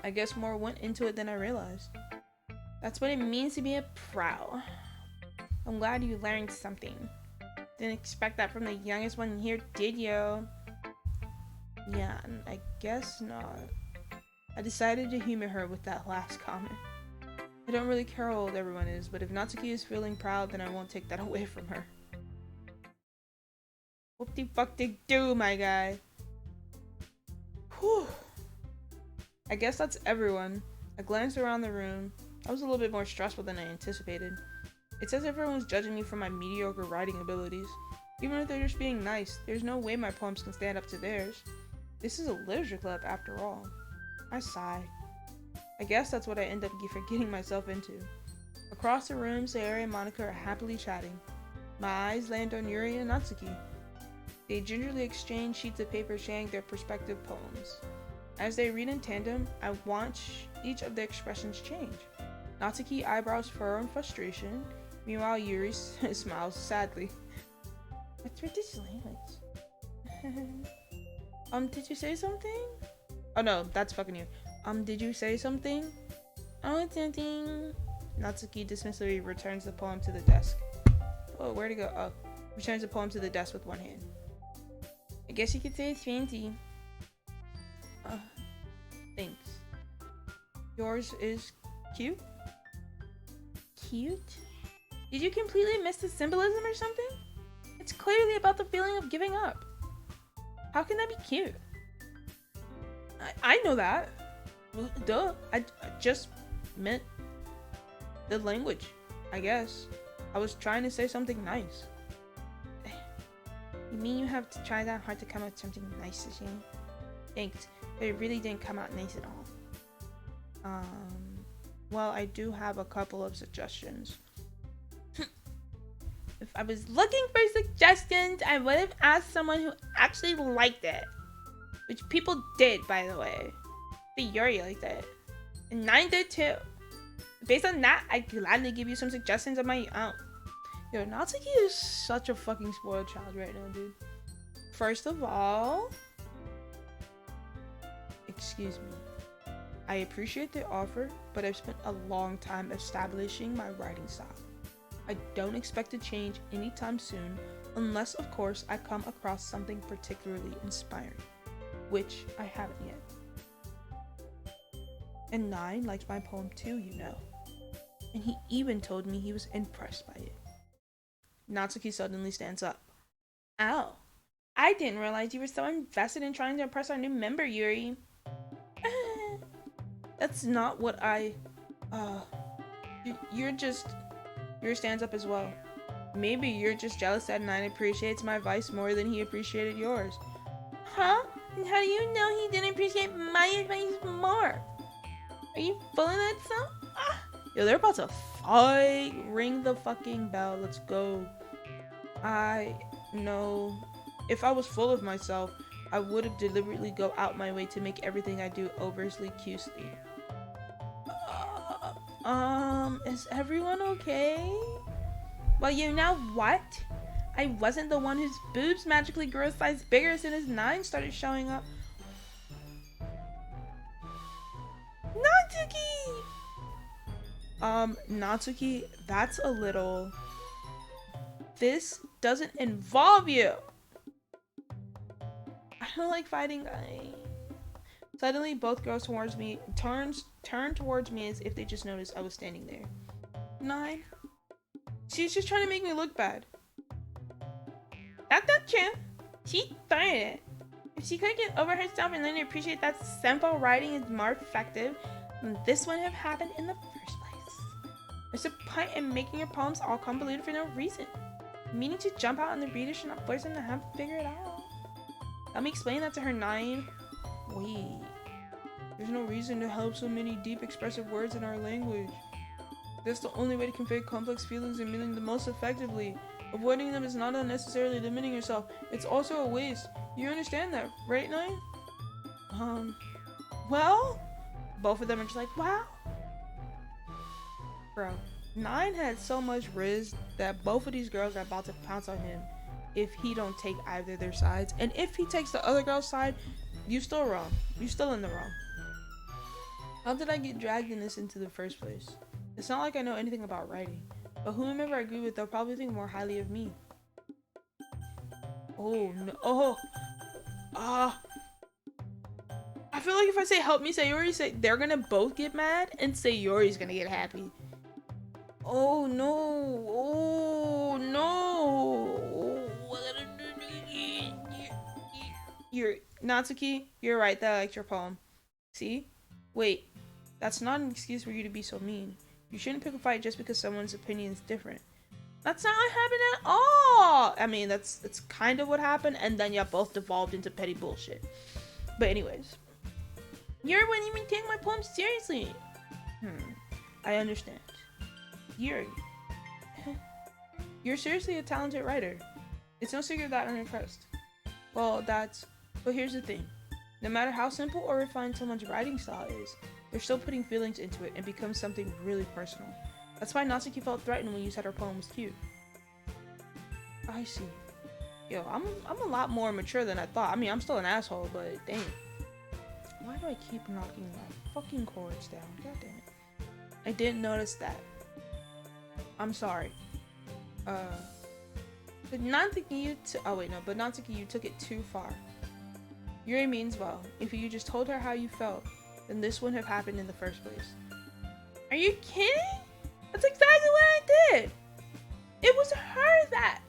I guess more went into it than I realized. That's what it means to be a pro. I'm glad you learned something. Didn't expect that from the youngest one here, did you? Yeah, I guess not. I decided to humor her with that last comment. I don't really care how old everyone is, but if Natsuki is feeling proud, then I won't take that away from her. What the fuck did do, my guy? Whew. I guess that's everyone. I glanced around the room. I was a little bit more stressful than I anticipated. It says everyone's judging me for my mediocre writing abilities. Even if they're just being nice, there's no way my poems can stand up to theirs. This is a literature club after all. I sigh. I guess that's what I end up getting myself into. Across the room, Sayori and Monika are happily chatting. My eyes land on Yuri and Natsuki. They gingerly exchange sheets of paper sharing their respective poems. As they read in tandem, I watch each of their expressions change. Natsuki eyebrows furrow in frustration. Meanwhile, Yuri smiles sadly. What's with this language? Did you say something? Oh no, that's fucking you. Did you say something? Oh, it's nothing. Natsuki dismissively returns the poem to the desk. Oh, where'd it go? Oh, returns the poem to the desk with one hand. I guess you could say it's fancy. Thanks. Yours is cute? Cute? Did you completely miss the symbolism or something? It's clearly about the feeling of giving up. How can that be cute? I know that. Duh. I just meant the language, I guess. I was trying to say something nice. You mean you have to try that hard to come up with something nice to say? Thanks, but it really didn't come out nice at all. Well, I do have a couple of suggestions. If I was looking for suggestions, I would have asked someone who actually liked it. Which people did, by the way. Sayori liked it. And 9 did too. Based on that, I'd gladly give you some suggestions of my own. Yo, Natsuki is such a fucking spoiled child right now, dude. First of all, excuse me. I appreciate the offer, but I've spent a long time establishing my writing style. I don't expect to change anytime soon, unless of course I come across something particularly inspiring, which I haven't yet. And 9 likes my poem too, you know. And he even told me he was impressed by it. Natsuki suddenly stands up. Ow, I didn't realize you were so invested in trying to impress our new member, Yuri. That's not what I, Yuri stands up as well. Maybe you're just jealous that 9 appreciates my advice more than he appreciated yours. Huh? And how do you know he didn't appreciate my advice more? Are you full of that stuff? Yo, they're about to fight. Ring the fucking bell. Let's go. I know. If I was full of myself, I would have deliberately go out my way to make everything I do overtly cutesy. Is everyone okay? Well, you know what? I wasn't the one whose boobs magically grew a size bigger as soon as 9 started showing up. Natsuki! Natsuki, that's a little... This doesn't involve you! I don't like fighting, guys. Suddenly, both girls turn towards me as if they just noticed I was standing there. 9? She's just trying to make me look bad. That's not true. She started it. If she could get over herself and learn to appreciate that simple writing is more effective, then this wouldn't have happened in the first place. There's a point in making your poems all convoluted for no reason. Meaning to jump out on the reader should not force them to have to figure it out. Let me explain that to her. 9. Wait. There's no reason to help so many deep expressive words in our language. That's the only way to convey complex feelings and meaning the most effectively. Avoiding them is not unnecessarily limiting yourself. It's also a waste. You understand that, right, 9? Well? Both of them are just like, wow. Bro, 9 had so much riz that both of these girls are about to pounce on him if he don't take either of their sides. And if he takes the other girl's side, you still wrong. You still in the wrong. How did I get dragged in this into the first place? It's not like I know anything about writing, but whomever I agree with, they'll probably think more highly of me. Oh no! Oh, I feel like if I say help me, Sayori, they're gonna both get mad, and Sayori's gonna get happy. Oh no! Oh no! You're Natsuki. You're right. That I liked your poem. See? Wait. That's not an excuse for you to be so mean. You shouldn't pick a fight just because someone's opinion is different. That's not what happened at all! I mean, that's kind of what happened, and then y'all both devolved into petty bullshit. But anyways. Yuri wouldn't even take my poem seriously! I understand. Yuri. You're seriously a talented writer. It's no secret that I'm impressed. Well, but here's the thing. No matter how simple or refined someone's writing style is, they're still putting feelings into it and becomes something really personal. That's why Natsuki felt threatened when you said her poem was cute. I see. Yo, I'm a lot more mature than I thought. I mean, I'm still an asshole, but dang. Why do I keep knocking my fucking chords down? God damn it. I didn't notice that. I'm sorry. But Natsuki, you took it too far. Yuri means well. If you just told her how you felt, then this wouldn't have happened in the first place. Are you kidding? That's exactly what I did. It was her that.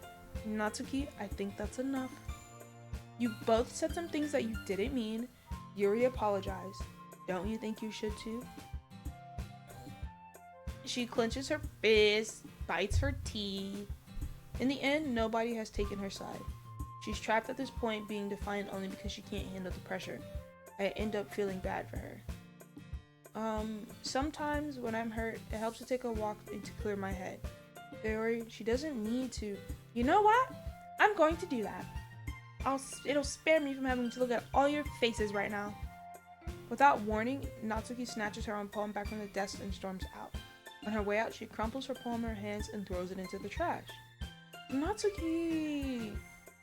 Natsuki, I think that's enough. You both said some things that you didn't mean. Yuri apologized. Don't you think you should too? She clenches her fist, bites her teeth. In the end, nobody has taken her side. She's trapped at this point, being defiant only because she can't handle the pressure. I end up feeling bad for her. Sometimes when I'm hurt, it helps to take a walk and to clear my head. Sayori, she doesn't need to. You know what? I'm going to do that. It'll spare me from having to look at all your faces right now. Without warning, Natsuki snatches her own poem back from the desk and storms out. On her way out, she crumples her poem in her hands and throws it into the trash. Natsuki!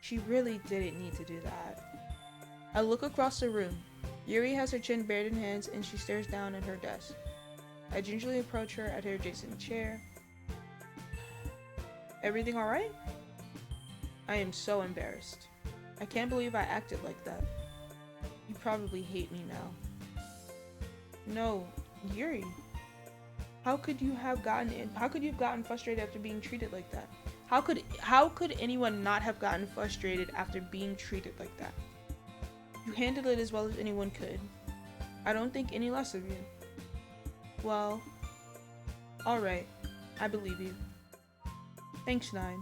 She really didn't need to do that. I look across the room. Yuri has her chin buried in hands and she stares down at her desk. I gingerly approach her at her adjacent chair. Everything alright? I am so embarrassed. I can't believe I acted like that. You probably hate me now. No, Yuri. How could you have gotten frustrated after being treated like that? How could anyone not have gotten frustrated after being treated like that? You handled it as well as anyone could. I don't think any less of you. Well, alright. I believe you. Thanks, Nine.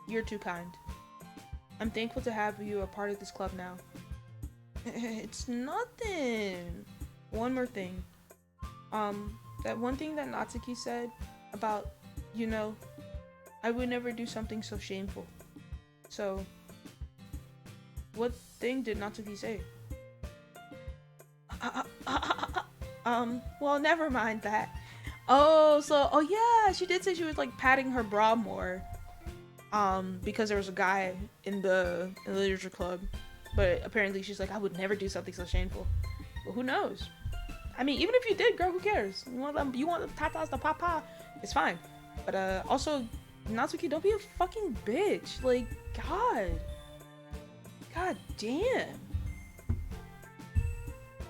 You're too kind. I'm thankful to have you a part of this club now. It's nothing. One more thing. That one thing that Natsuki said about, I would never do something so shameful. So, what thing did Natsuki say? Well, never mind that. Oh yeah, she did say she was like patting her bra more. Because there was a guy in the literature club. But apparently she's like, I would never do something so shameful. But who knows? I mean, even if you did, girl, who cares? You want the tatas, the papa, it's fine. But also, Natsuki, don't be a fucking bitch. Like, God damn.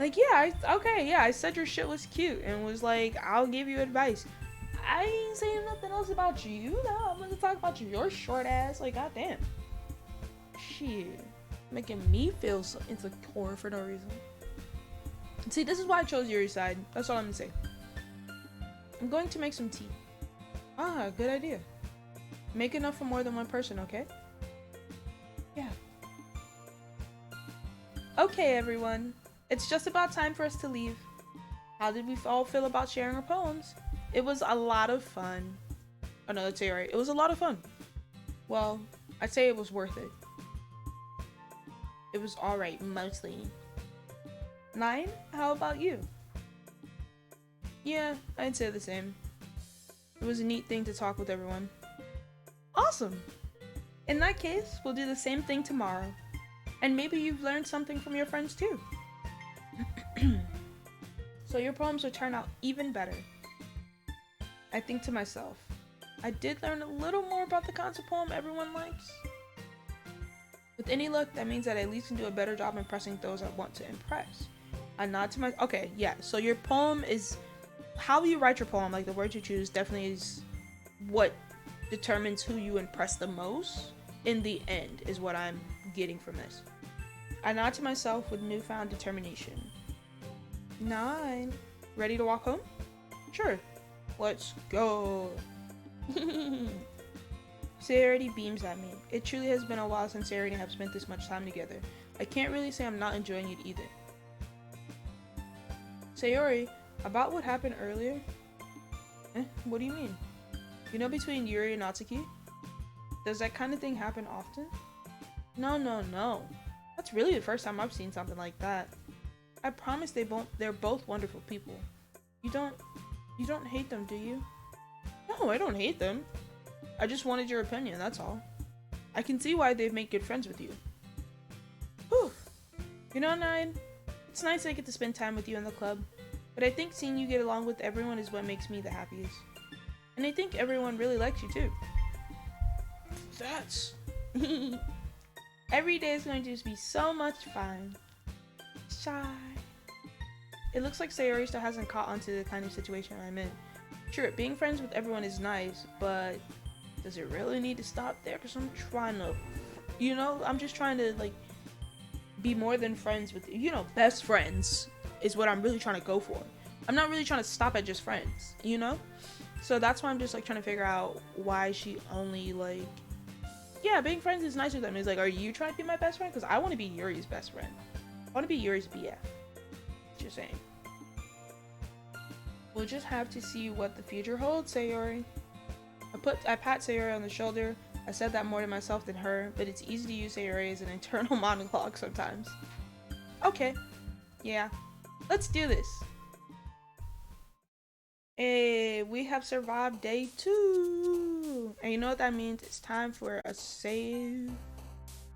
Like, yeah, I said your shit was cute and was like, I'll give you advice. I ain't saying nothing else about you, though. I'm gonna talk about your short ass. Like, goddamn. Shit. Making me feel so insecure for no reason. See, this is why I chose Yuri's side. That's all I'm gonna say. I'm going to make some tea. Ah, good idea. Make enough for more than one person, okay? Yeah. Okay, everyone. It's just about time for us to leave. How did we all feel about sharing our poems? It was a lot of fun. Oh no, that's right. It was a lot of fun. Well, I'd say it was worth it. It was alright, mostly. Nine, how about you? Yeah, I'd say the same. It was a neat thing to talk with everyone. Awesome! In that case, we'll do the same thing tomorrow. And maybe you've learned something from your friends too. So your poems will turn out even better. I think to myself, I did learn a little more about the kinds of poem everyone likes. With any luck, that means that I at least can do a better job impressing those I want to impress. I nod to my, okay, yeah, so your poem is, how you write your poem, like the words you choose, definitely is what determines who you impress the most in the end, is what I'm getting from this. I nod to myself with newfound determination. 9. Ready to walk home? Sure. Let's go. Sayori beams at me. It truly has been a while since Sayori and I have spent this much time together. I can't really say I'm not enjoying it either. Sayori, about what happened earlier? What do you mean? You know, between Yuri and Natsuki? Does that kind of thing happen often? No. That's really the first time I've seen something like that. I promise they're both wonderful people. You don't hate them, do you? No, I don't hate them. I just wanted your opinion, that's all. I can see why they've made good friends with you. Whew. You know, Nine, it's nice I get to spend time with you in the club, but I think seeing you get along with everyone is what makes me the happiest. And I think everyone really likes you too. That's... Every day is going to just be so much fun. Shy. It looks like Sayori still hasn't caught on to the kind of situation I'm in. Sure, being friends with everyone is nice, but does it really need to stop there? Because I'm trying to, you know, I'm just trying to, like, be more than friends with, you know, best friends is what I'm really trying to go for. I'm not really trying to stop at just friends, you know? So that's why I'm just, like, trying to figure out why she only, like, yeah, being friends is nice with them. It's like, are you trying to be my best friend? Because I want to be Yuri's best friend. I want to be Yuri's BF. Just saying. We'll just have to see what the future holds, Sayori. I pat Sayori on the shoulder. I said that more to myself than her, but it's easy to use Sayori as an internal monologue sometimes. Okay. Yeah. Let's do this. Hey, we have survived day 2. And you know what that means? It's time for a save.